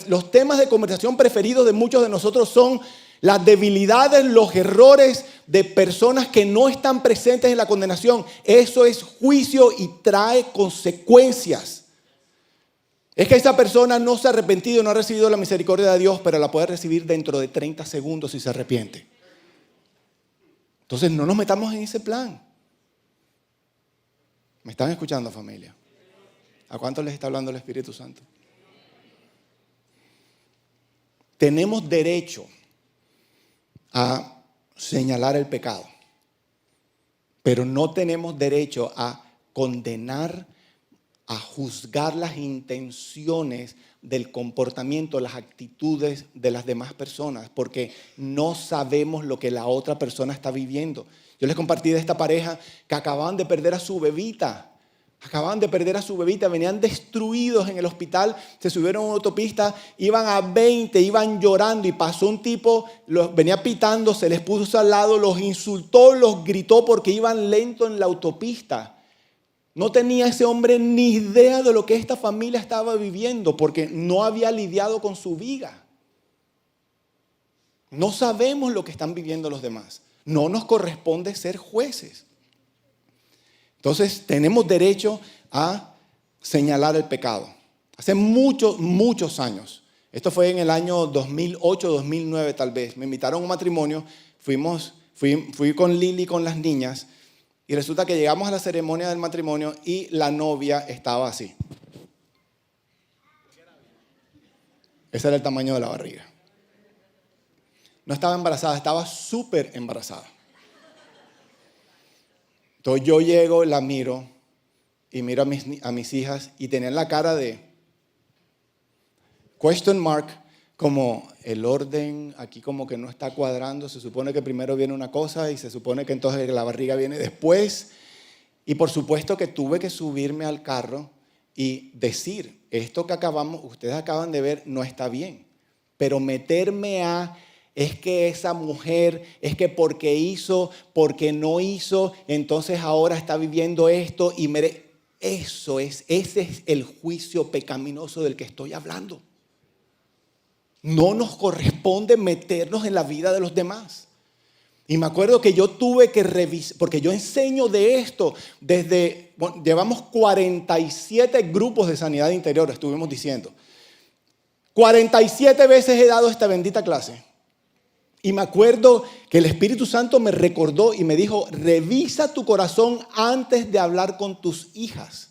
los temas de conversación preferidos de muchos de nosotros son las debilidades, los errores de personas que no están presentes en la condenación. Eso es juicio y trae consecuencias. Es que esa persona no se ha arrepentido, no ha recibido la misericordia de Dios, pero la puede recibir dentro de 30 segundos si se arrepiente. Entonces no nos metamos en ese plan. ¿Me están escuchando, familia? ¿A cuántos les está hablando el Espíritu Santo? Tenemos derecho a señalar el pecado, pero no tenemos derecho a condenar, a juzgar las intenciones del comportamiento, las actitudes de las demás personas, porque no sabemos lo que la otra persona está viviendo. Yo les compartí de esta pareja que acababan de perder a su bebita. Venían destruidos en el hospital, se subieron a una autopista, iban a 20, iban llorando, y pasó un tipo, venía pitando, se les puso al lado, los insultó, los gritó porque iban lento en la autopista. No tenía ese hombre ni idea de lo que esta familia estaba viviendo porque no había lidiado con su vida. No sabemos lo que están viviendo los demás. No nos corresponde ser jueces. Entonces tenemos derecho a señalar el pecado. Hace muchos años, esto fue en el año 2008, 2009 tal vez, me invitaron a un matrimonio, fui con Lili, con las niñas, y resulta que llegamos a la ceremonia del matrimonio y la novia estaba así. Ese era el tamaño de la barriga. No estaba embarazada, estaba súper embarazada. Entonces yo llego, la miro y miro a mis hijas y tenían la cara de question mark, como el orden aquí como que no está cuadrando. Se supone que primero viene una cosa y se supone que entonces la barriga viene después. Y por supuesto que tuve que subirme al carro y decir, esto que ustedes acaban de ver no está bien. Pero meterme es que esa mujer, es que porque hizo, porque no hizo, entonces ahora está viviendo esto y ese es el juicio pecaminoso del que estoy hablando. No nos corresponde meternos en la vida de los demás. Y me acuerdo que yo tuve que revisar, porque yo enseño de esto llevamos 47 grupos de sanidad interior, estuvimos diciendo. 47 veces he dado esta bendita clase. Y me acuerdo que el Espíritu Santo me recordó y me dijo, revisa tu corazón antes de hablar con tus hijas.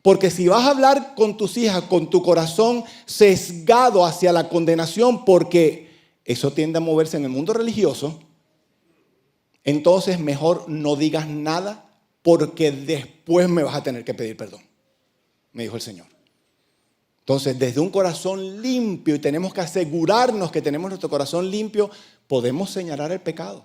Porque si vas a hablar con tus hijas con tu corazón sesgado hacia la condenación, porque eso tiende a moverse en el mundo religioso, entonces mejor no digas nada porque después me vas a tener que pedir perdón, me dijo el Señor. Entonces, desde un corazón limpio, y tenemos que asegurarnos que tenemos nuestro corazón limpio, podemos señalar el pecado,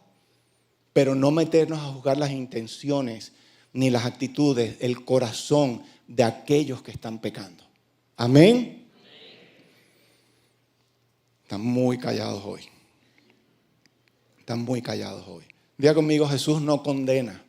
pero no meternos a juzgar las intenciones ni las actitudes, el corazón de aquellos que están pecando. Amén. Están muy callados hoy. Están muy callados hoy. Diga conmigo, Jesús no condena.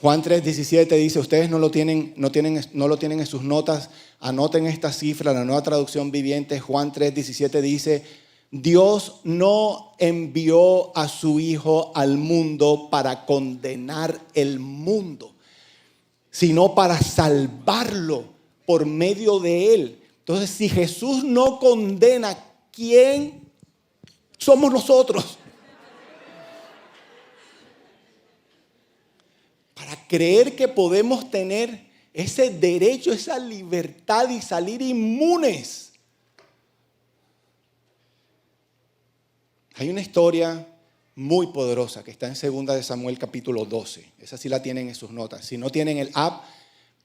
Juan 3:17 dice, ustedes no lo tienen en sus notas, anoten esta cifra, la Nueva Traducción Viviente. Juan 3:17 dice, Dios no envió a su Hijo al mundo para condenar el mundo, sino para salvarlo por medio de él. Entonces, si Jesús no condena, ¿quién somos nosotros para creer que podemos tener ese derecho, esa libertad y salir inmunes? Hay una historia muy poderosa que está en 2 de Samuel capítulo 12. Esa sí la tienen en sus notas. Si no tienen el app,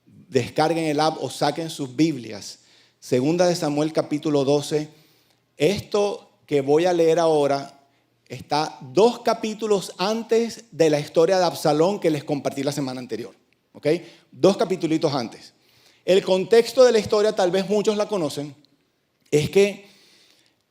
descarguen el app o saquen sus Biblias. 2 de Samuel capítulo 12. Esto que voy a leer ahora está 2 capítulos antes de la historia de Absalón que les compartí la semana anterior. ¿Ok? 2 capítulos antes. El contexto de la historia, tal vez muchos la conocen, es que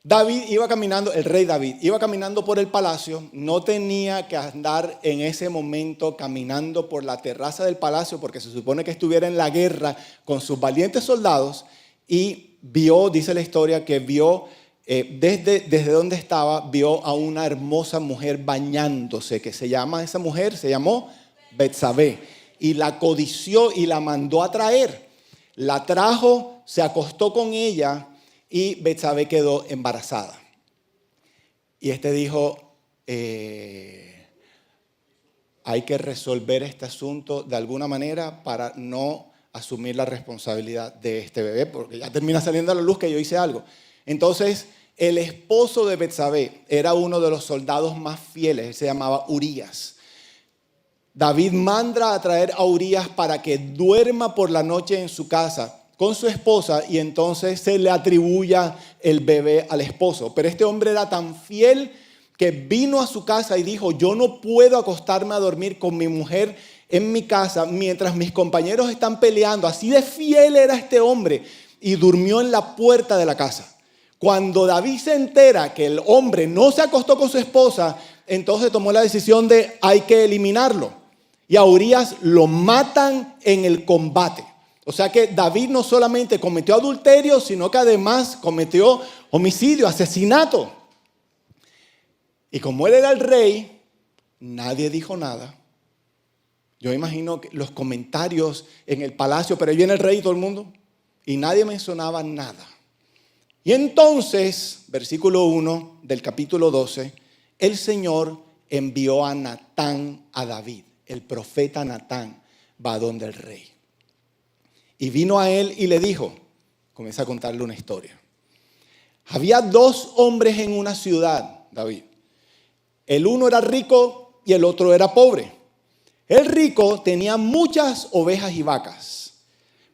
David iba caminando, el rey David, iba caminando por el palacio, no tenía que andar en ese momento caminando por la terraza del palacio porque se supone que estuviera en la guerra con sus valientes soldados y vio, dice la historia, que vio desde donde estaba, vio a una hermosa mujer bañándose, que esa mujer se llamó Betsabé, y la codició y la mandó a traer. La trajo, se acostó con ella y Betsabé quedó embarazada. Y dijo, hay que resolver este asunto de alguna manera para no asumir la responsabilidad de este bebé, porque ya termina saliendo a la luz que yo hice algo. Entonces, el esposo de Betsabé era uno de los soldados más fieles, él se llamaba Urías. David manda a traer a Urías para que duerma por la noche en su casa con su esposa y entonces se le atribuya el bebé al esposo. Pero este hombre era tan fiel que vino a su casa y dijo, yo no puedo acostarme a dormir con mi mujer en mi casa mientras mis compañeros están peleando. Así de fiel era este hombre y durmió en la puerta de la casa. Cuando David se entera que el hombre no se acostó con su esposa, entonces tomó la decisión de hay que eliminarlo. Y a Urías lo matan en el combate. O sea que David no solamente cometió adulterio, sino que además cometió homicidio, asesinato. Y como él era el rey, nadie dijo nada. Yo imagino que los comentarios en el palacio, pero ahí viene el rey y todo el mundo, y nadie mencionaba nada. Y entonces, versículo 1 del capítulo 12, el Señor envió a Natán a David. El profeta Natán va donde el rey. Y vino a él y le dijo, comienza a contarle una historia. Había 2 hombres en una ciudad, David. El uno era rico y el otro era pobre. El rico tenía muchas ovejas y vacas,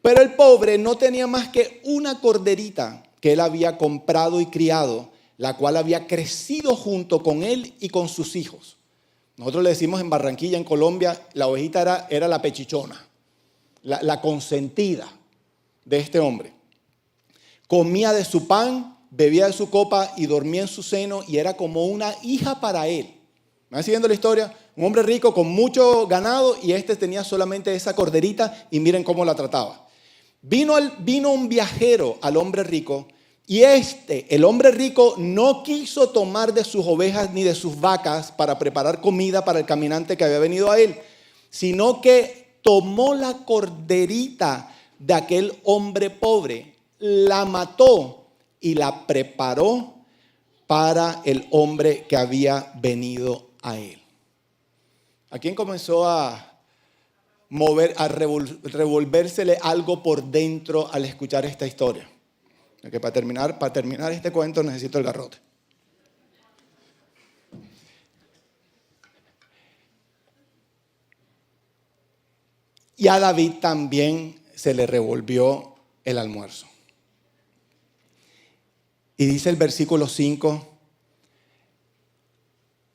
pero el pobre no tenía más que una corderita que él había comprado y criado, la cual había crecido junto con él y con sus hijos. Nosotros le decimos en Barranquilla, en Colombia, la ovejita era la pechichona, la consentida de este hombre. Comía de su pan, bebía de su copa y dormía en su seno y era como una hija para él. ¿Me van siguiendo la historia? Un hombre rico con mucho ganado y tenía solamente esa corderita y miren cómo la trataba. Vino un viajero al hombre rico y el hombre rico, no quiso tomar de sus ovejas ni de sus vacas para preparar comida para el caminante que había venido a él, sino que tomó la corderita de aquel hombre pobre, la mató y la preparó para el hombre que había venido a él. ¿A quién comenzó a revolvérsele algo por dentro al escuchar esta historia? Porque para terminar este cuento necesito el garrote. Y a David también se le revolvió el almuerzo. Y dice el versículo 5,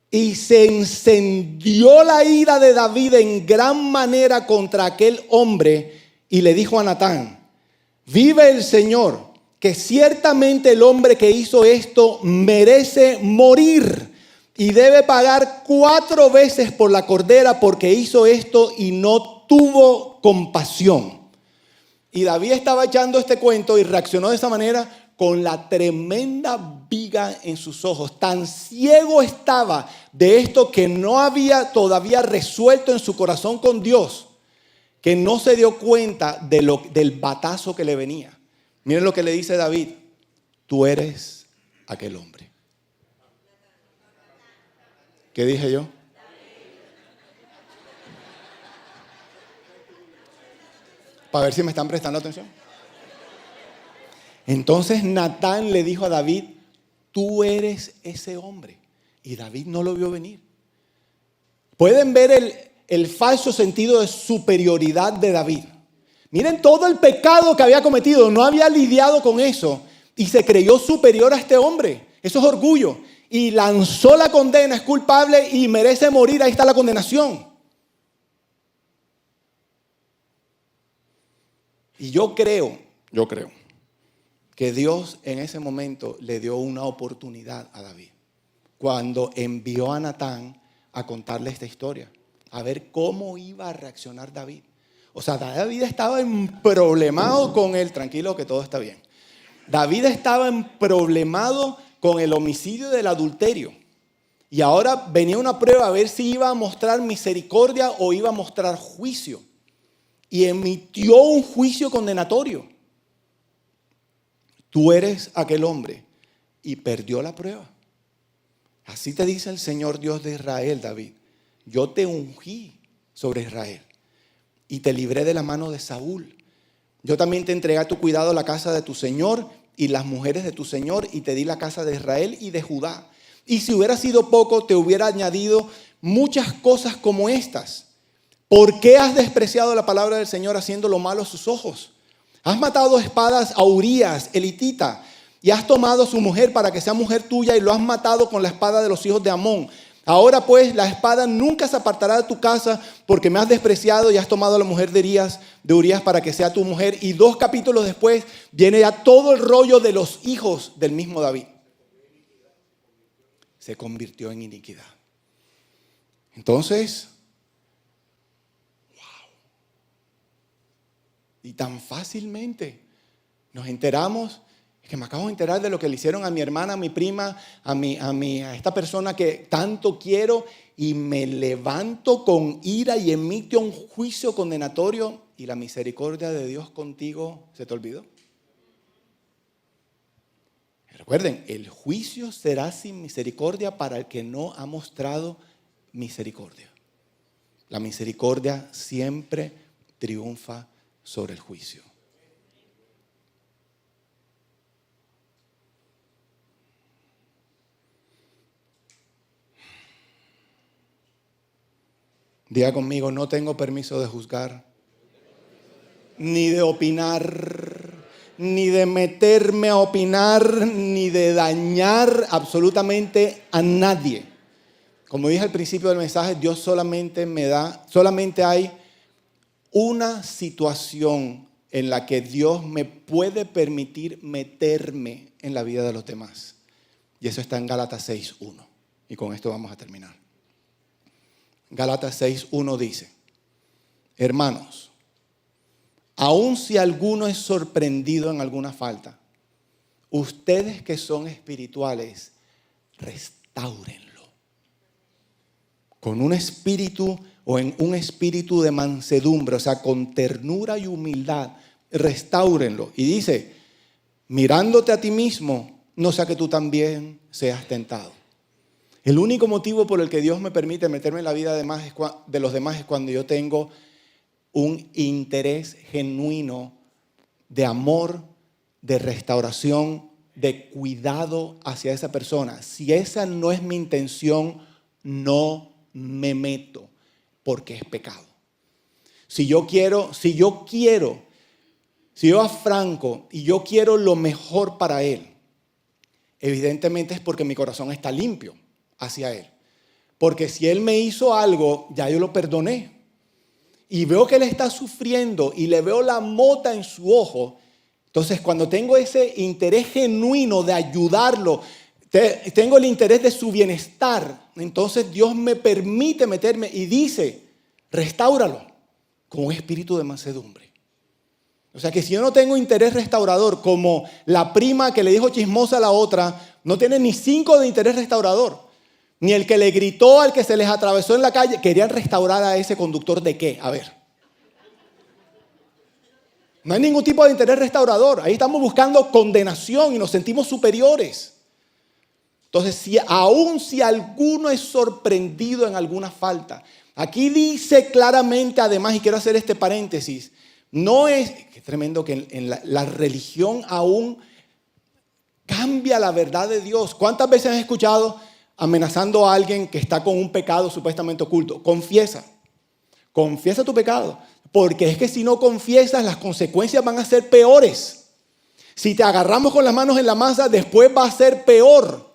y se encendió la ira de David en gran manera contra aquel hombre y le dijo a Natán, vive el Señor, que ciertamente el hombre que hizo esto merece morir y debe pagar 4 veces por la cordera porque hizo esto y no tuvo compasión. Y David estaba echando este cuento y reaccionó de esa manera con la tremenda viga en sus ojos. Tan ciego estaba de esto que no había todavía resuelto en su corazón con Dios, que no se dio cuenta del batazo que le venía. Miren lo que le dice David, tú eres aquel hombre. ¿Qué dije yo? Para ver si me están prestando atención. Entonces Natán le dijo a David, tú eres ese hombre. Y David no lo vio venir. Pueden ver el falso sentido de superioridad de David. Miren todo el pecado que había cometido, no había lidiado con eso y se creyó superior a este hombre. Eso es orgullo. Y lanzó la condena, es culpable y merece morir, ahí está la condenación. Y yo creo que Dios en ese momento le dio una oportunidad a David cuando envió a Natán a contarle esta historia, a ver cómo iba a reaccionar David. O sea, David estaba emproblemado con él, tranquilo que todo está bien. David estaba emproblemado con el homicidio del adulterio. Y ahora venía una prueba a ver si iba a mostrar misericordia o iba a mostrar juicio. Y emitió un juicio condenatorio. Tú eres aquel hombre. Y perdió la prueba. Así te dice el Señor Dios de Israel, David. Yo te ungí sobre Israel y te libré de la mano de Saúl. Yo también te entregué a tu cuidado la casa de tu Señor y las mujeres de tu Señor y te di la casa de Israel y de Judá. Y si hubiera sido poco, te hubiera añadido muchas cosas como estas. ¿Por qué has despreciado la palabra del Señor haciendo lo malo a sus ojos? Has matado espadas a Urías, elitita, y has tomado a su mujer para que sea mujer tuya y lo has matado con la espada de los hijos de Amón. Ahora pues la espada nunca se apartará de tu casa porque me has despreciado y has tomado a la mujer de Urías para que sea tu mujer. Y 2 capítulos después viene ya todo el rollo de los hijos del mismo David. Se convirtió en iniquidad. Entonces, wow. Y tan fácilmente nos enteramos. Es que me acabo de enterar de lo que le hicieron a mi hermana, a mi prima, a esta persona que tanto quiero y me levanto con ira y emito un juicio condenatorio y la misericordia de Dios contigo se te olvidó. Recuerden, el juicio será sin misericordia para el que no ha mostrado misericordia. La misericordia siempre triunfa sobre el juicio. Diga conmigo, no tengo permiso de juzgar, ni de opinar, ni de meterme a opinar, ni de dañar absolutamente a nadie. Como dije al principio del mensaje, Dios solamente hay una situación en la que Dios me puede permitir meterme en la vida de los demás. Y eso está en Gálatas 6:1. Y con esto vamos a terminar. Gálatas 6:1 dice, hermanos, aun si alguno es sorprendido en alguna falta, ustedes que son espirituales, restáurenlo. Con un espíritu o en un espíritu de mansedumbre, o sea, con ternura y humildad, restáurenlo. Y dice, mirándote a ti mismo, no sea que tú también seas tentado. El único motivo por el que Dios me permite meterme en la vida de los demás es cuando yo tengo un interés genuino de amor, de restauración, de cuidado hacia esa persona. Si esa no es mi intención, no me meto porque es pecado. Si yo a Franco y yo quiero lo mejor para él, evidentemente es porque mi corazón está limpio hacia Él. Porque si Él me hizo algo, ya yo lo perdoné. Y veo que Él está sufriendo y le veo la mota en su ojo. Entonces, cuando tengo ese interés genuino de ayudarlo, tengo el interés de su bienestar, entonces Dios me permite meterme y dice, restáuralo con un espíritu de mansedumbre. O sea que si yo no tengo interés restaurador, como la prima que le dijo chismosa a la otra, no tiene ni 5 de interés restaurador. Ni el que le gritó al que se les atravesó en la calle. Querían restaurar a ese conductor ¿de qué? A ver. No hay ningún tipo de interés restaurador. Ahí estamos buscando condenación y nos sentimos superiores. Entonces, aun si alguno es sorprendido en alguna falta. Aquí dice claramente, además, y quiero hacer este paréntesis, no es, qué tremendo que en la religión aún cambia la verdad de Dios. ¿Cuántas veces has escuchado amenazando a alguien que está con un pecado supuestamente oculto? Confiesa tu pecado, porque es que si no confiesas, las consecuencias van a ser peores. Si te agarramos con las manos en la masa, después va a ser peor.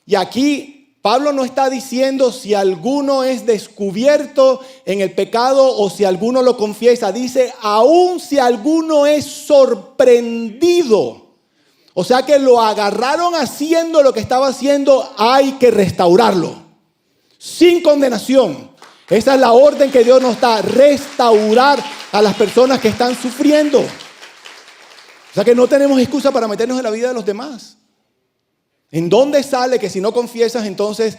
Y aquí Pablo no está diciendo si alguno es descubierto en el pecado o si alguno lo confiesa. Dice, aun si alguno es sorprendido. O sea que lo agarraron haciendo lo que estaba haciendo, hay que restaurarlo. Sin condenación. Esa es la orden que Dios nos da, restaurar a las personas que están sufriendo. O sea que no tenemos excusa para meternos en la vida de los demás. ¿En dónde sale que si no confiesas entonces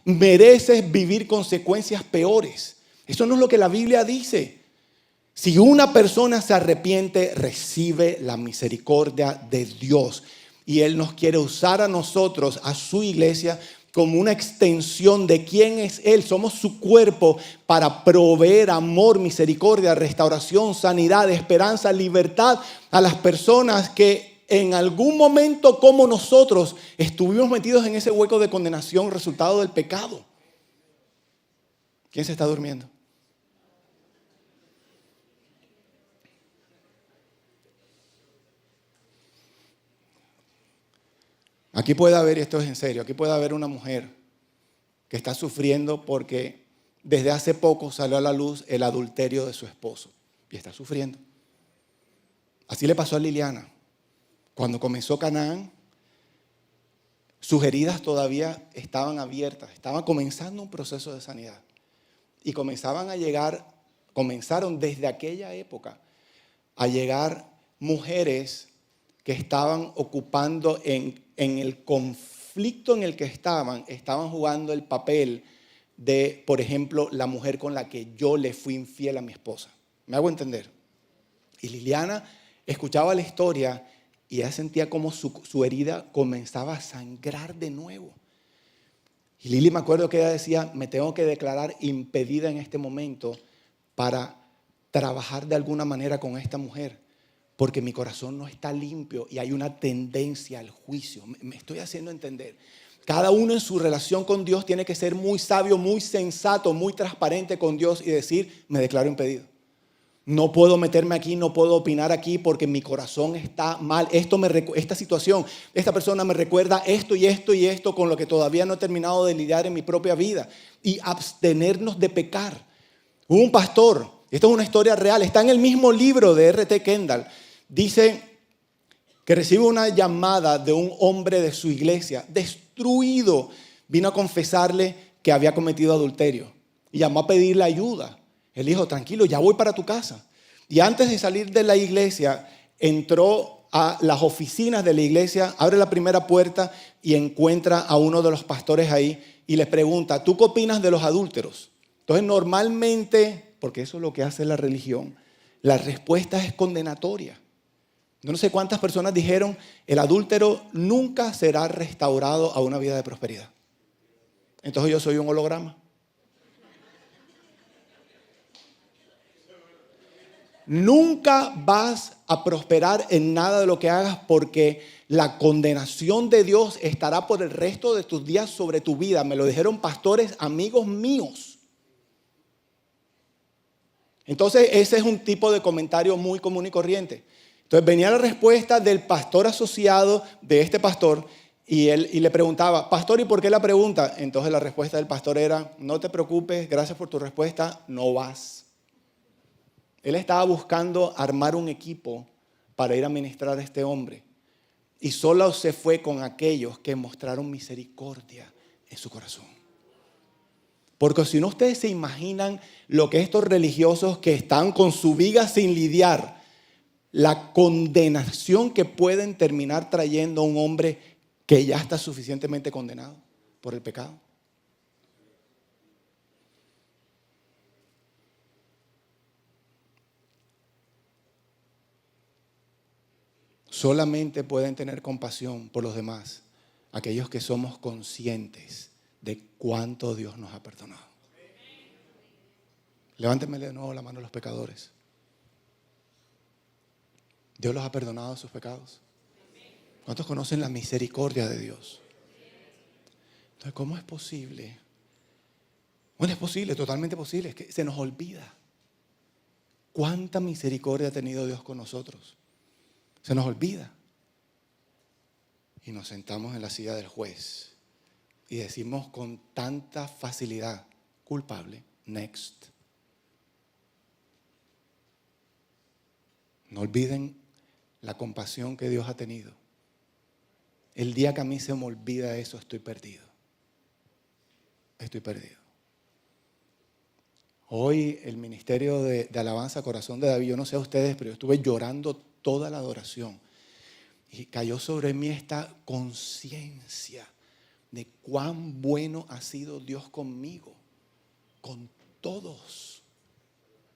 mereces vivir consecuencias peores? Eso no es lo que la Biblia dice. Si una persona se arrepiente, recibe la misericordia de Dios. Y Él nos quiere usar a nosotros, a su iglesia, como una extensión de quién es Él. Somos su cuerpo para proveer amor, misericordia, restauración, sanidad, esperanza, libertad a las personas que en algún momento como nosotros estuvimos metidos en ese hueco de condenación resultado del pecado. ¿Quién se está durmiendo? Aquí puede haber, y esto es en serio, aquí puede haber una mujer que está sufriendo porque desde hace poco salió a la luz el adulterio de su esposo y está sufriendo. Así le pasó a Liliana. Cuando comenzó Canaán, sus heridas todavía estaban abiertas, estaban comenzando un proceso de sanidad. Y comenzaron desde aquella época a llegar mujeres que estaban ocupando en el conflicto en el que estaban jugando el papel de, por ejemplo, la mujer con la que yo le fui infiel a mi esposa. ¿Me hago entender? Y Liliana escuchaba la historia y ella sentía como su herida comenzaba a sangrar de nuevo. Y Lili, me acuerdo que ella decía, me tengo que declarar impedida en este momento para trabajar de alguna manera con esta mujer, porque mi corazón no está limpio y hay una tendencia al juicio. Me estoy haciendo entender. Cada uno en su relación con Dios tiene que ser muy sabio, muy sensato, muy transparente con Dios y decir, me declaro impedido. No puedo meterme aquí, no puedo opinar aquí porque mi corazón está mal. Esta situación, esta persona me recuerda esto y esto y esto con lo que todavía no he terminado de lidiar en mi propia vida. Y abstenernos de pecar. Hubo un pastor, esto es una historia real, está en el mismo libro de R.T. Kendall. Dice que recibe una llamada de un hombre de su iglesia, destruido. Vino a confesarle que había cometido adulterio y llamó a pedirle ayuda. Él dijo, tranquilo, ya voy para tu casa. Y antes de salir de la iglesia, entró a las oficinas de la iglesia, abre la primera puerta y encuentra a uno de los pastores ahí y le pregunta, ¿tú qué opinas de los adúlteros? Entonces, normalmente, porque eso es lo que hace la religión, la respuesta es condenatoria. Yo no sé cuántas personas dijeron, el adúltero nunca será restaurado a una vida de prosperidad. Entonces yo soy un holograma. Nunca vas a prosperar en nada de lo que hagas porque la condenación de Dios estará por el resto de tus días sobre tu vida. Me lo dijeron pastores, amigos míos. Entonces ese es un tipo de comentario muy común y corriente. Entonces venía la respuesta del pastor asociado de este pastor y le preguntaba, pastor, ¿y por qué la pregunta? Entonces la respuesta del pastor era, no te preocupes, gracias por tu respuesta, no vas. Él estaba buscando armar un equipo para ir a ministrar a este hombre. Y solo se fue con aquellos que mostraron misericordia en su corazón. Porque si no, ustedes se imaginan lo que estos religiosos que están con su vida sin lidiar, la condenación que pueden terminar trayendo a un hombre que ya está suficientemente condenado por el pecado. Solamente pueden tener compasión por los demás aquellos que somos conscientes de cuánto Dios nos ha perdonado. Levántenme de nuevo la mano a los pecadores. ¿Dios los ha perdonado sus pecados? ¿Cuántos conocen la misericordia de Dios? Entonces, ¿cómo es posible? Bueno, es posible, totalmente posible. Es que se nos olvida cuánta misericordia ha tenido Dios con nosotros. Se nos olvida. Y nos sentamos en la silla del juez y decimos con tanta facilidad, culpable, next. No olviden la compasión que Dios ha tenido. El día que a mí se me olvida eso, estoy perdido. Estoy perdido. Hoy el ministerio de alabanza Corazón de David, yo no sé a ustedes, pero yo estuve llorando toda la adoración. Y cayó sobre mí esta conciencia de cuán bueno ha sido Dios conmigo. Con todos.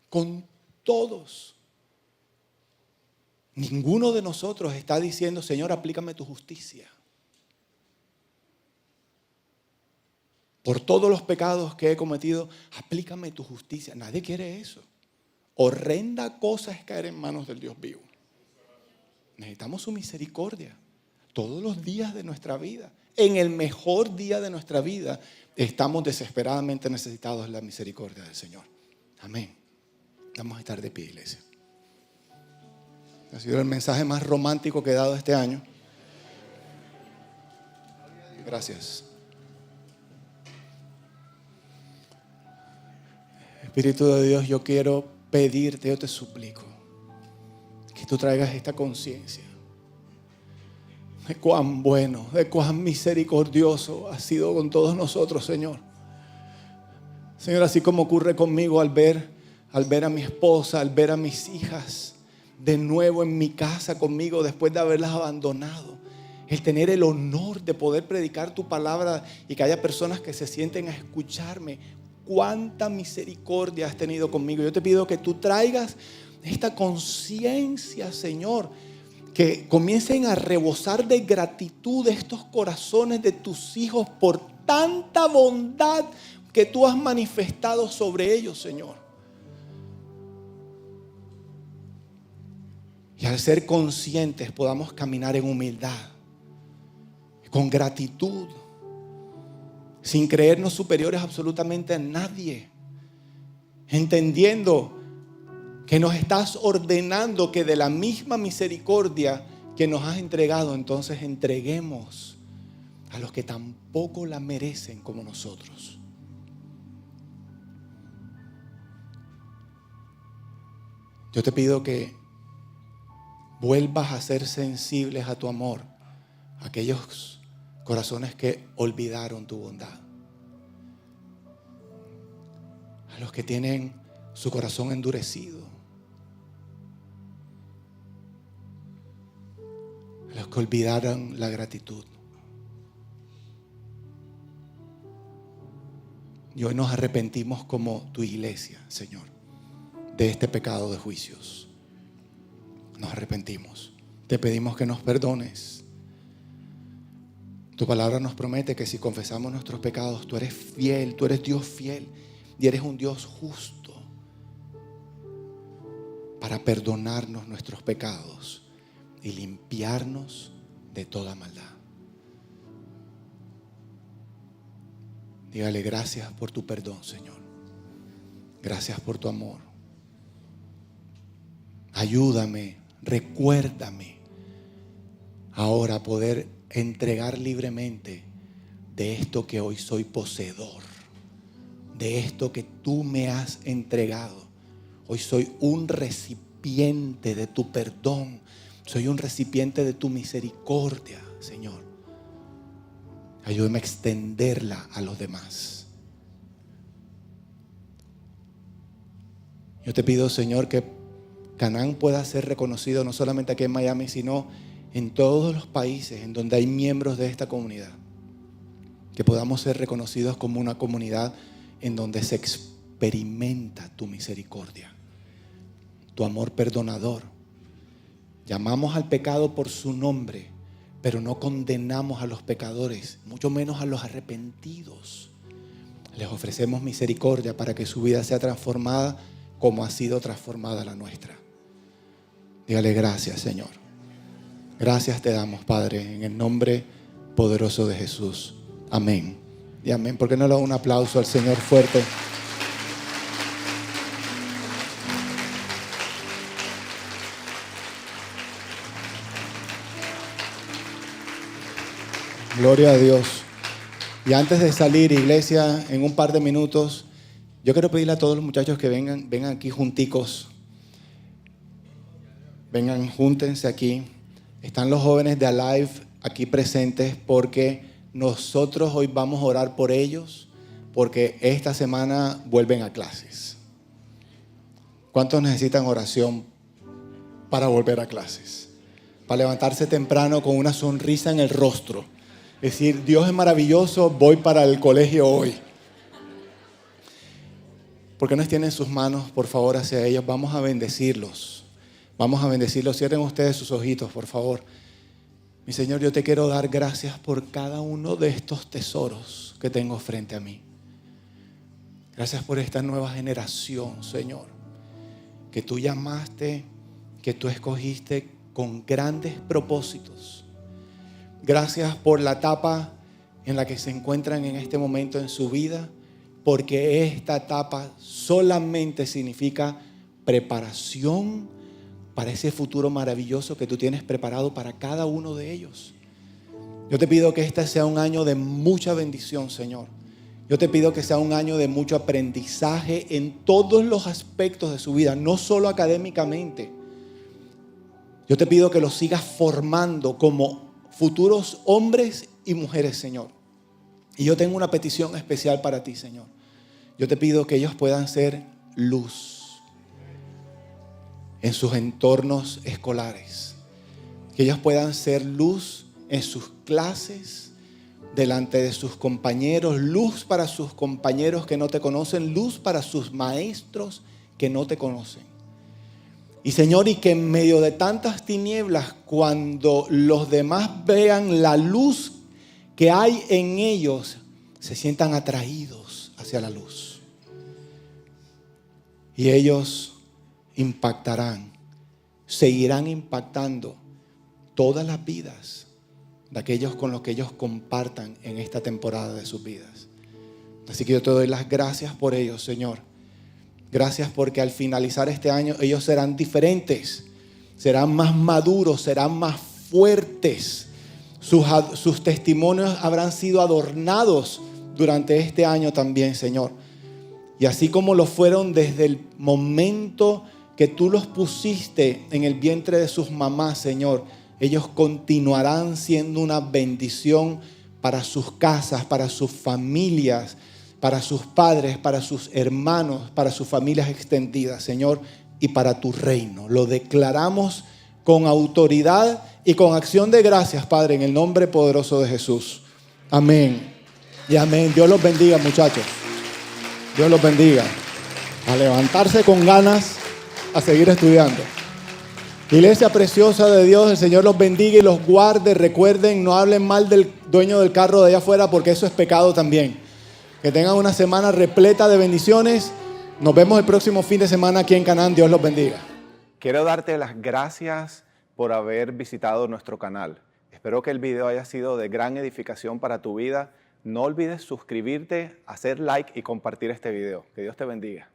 Con todos. Ninguno de nosotros está diciendo, Señor, aplícame tu justicia. Por todos los pecados que he cometido, aplícame tu justicia. Nadie quiere eso. Horrenda cosa es caer en manos del Dios vivo. Necesitamos su misericordia todos los días de nuestra vida. En el mejor día de nuestra vida estamos desesperadamente necesitados de la misericordia del Señor. Amén. Vamos a estar de pie, iglesia. Ha sido el mensaje más romántico que he dado este año. Gracias. Espíritu de Dios, yo quiero pedirte, yo te suplico, que tú traigas esta conciencia de cuán bueno, de cuán misericordioso has sido con todos nosotros, Señor. Señor, así como ocurre conmigo al ver a mi esposa, al ver a mis hijas de nuevo en mi casa conmigo después de haberlas abandonado. El tener el honor de poder predicar tu palabra y que haya personas que se sienten a escucharme. Cuánta misericordia has tenido conmigo. Yo te pido que tú traigas esta conciencia, Señor, que comiencen a rebosar de gratitud estos corazones de tus hijos por tanta bondad que tú has manifestado sobre ellos, Señor. Y al ser conscientes podamos caminar en humildad, con gratitud, sin creernos superiores absolutamente a nadie, entendiendo que nos estás ordenando que de la misma misericordia que nos has entregado, entonces entreguemos a los que tampoco la merecen como nosotros. Yo te pido que vuelvas a ser sensibles a tu amor, a aquellos corazones que olvidaron tu bondad, a los que tienen su corazón endurecido, a los que olvidaron la gratitud. Y hoy nos arrepentimos como tu iglesia, Señor, de este pecado de juicios. Nos arrepentimos. Te pedimos que nos perdones. Tu palabra nos promete que si confesamos nuestros pecados, tú eres fiel, tú eres Dios fiel y eres un Dios justo para perdonarnos nuestros pecados y limpiarnos de toda maldad. Dígale gracias por tu perdón, Señor. Gracias por tu amor. Ayúdame recuérdame ahora poder entregar libremente de esto que hoy soy poseedor, de esto que tú me has entregado. Hoy soy un recipiente de tu perdón, soy un recipiente de tu misericordia, Señor. Ayúdame a extenderla a los demás. Yo te pido, Señor, que Canaán pueda ser reconocido no solamente aquí en Miami, sino en todos los países en donde hay miembros de esta comunidad. Que podamos ser reconocidos como una comunidad en donde se experimenta tu misericordia, tu amor perdonador. Llamamos al pecado por su nombre, pero no condenamos a los pecadores, mucho menos a los arrepentidos. Les ofrecemos misericordia para que su vida sea transformada como ha sido transformada la nuestra. Dígale gracias, Señor. Gracias te damos, Padre, en el nombre poderoso de Jesús. Amén. Y amén. ¿Por qué no le da un aplauso al Señor fuerte? Gloria a Dios. Y antes de salir, iglesia, en un par de minutos, yo quiero pedirle a todos los muchachos que vengan aquí junticos. Vengan, júntense aquí. Están los jóvenes de Alive aquí presentes porque nosotros hoy vamos a orar por ellos porque esta semana vuelven a clases. ¿Cuántos necesitan oración para volver a clases? Para levantarse temprano con una sonrisa en el rostro. Es decir, Dios es maravilloso, voy para el colegio hoy. ¿Por qué no extienden sus manos, por favor, hacia ellos? Vamos a bendecirlos. Vamos a bendecirlos. Cierren ustedes sus ojitos, por favor. Mi Señor, yo te quiero dar gracias por cada uno de estos tesoros que tengo frente a mí. Gracias por esta nueva generación, Señor, que tú llamaste, que tú escogiste con grandes propósitos. Gracias por la etapa en la que se encuentran en este momento en su vida, porque esta etapa solamente significa preparación para ese futuro maravilloso que tú tienes preparado para cada uno de ellos. Yo te pido que este sea un año de mucha bendición, Señor. Yo te pido que sea un año de mucho aprendizaje en todos los aspectos de su vida, no solo académicamente. Yo te pido que los sigas formando como futuros hombres y mujeres, Señor. Y yo tengo una petición especial para ti, Señor. Yo te pido que ellos puedan ser luz en sus entornos escolares, que ellos puedan ser luz en sus clases, delante de sus compañeros, luz para sus compañeros que no te conocen, luz para sus maestros que no te conocen. Y Señor, y que en medio de tantas tinieblas, cuando los demás vean la luz que hay en ellos, se sientan atraídos hacia la luz. Y ellos impactarán, seguirán impactando todas las vidas de aquellos con los que ellos compartan en esta temporada de sus vidas. Así que yo te doy las gracias por ellos, Señor. Gracias porque al finalizar este año ellos serán diferentes, serán más maduros, serán más fuertes. Sus testimonios habrán sido adornados durante este año también, Señor. Y así como lo fueron desde el momento que tú los pusiste en el vientre de sus mamás, Señor, ellos continuarán siendo una bendición para sus casas, para sus familias, para sus padres, para sus hermanos, para sus familias extendidas, Señor, y para tu reino. Lo declaramos con autoridad y con acción de gracias, Padre, en el nombre poderoso de Jesús. Amén y amén. Dios los bendiga, muchachos. Dios los bendiga. A levantarse con ganas, a seguir estudiando. Iglesia preciosa de Dios, el Señor los bendiga y los guarde. Recuerden, no hablen mal del dueño del carro de allá afuera porque eso es pecado también. Que tengan una semana repleta de bendiciones. Nos vemos el próximo fin de semana aquí en Canaán. Dios los bendiga. Quiero darte las gracias por haber visitado nuestro canal. Espero que el video haya sido de gran edificación para tu vida. No olvides suscribirte, hacer like y compartir este video. Que Dios te bendiga.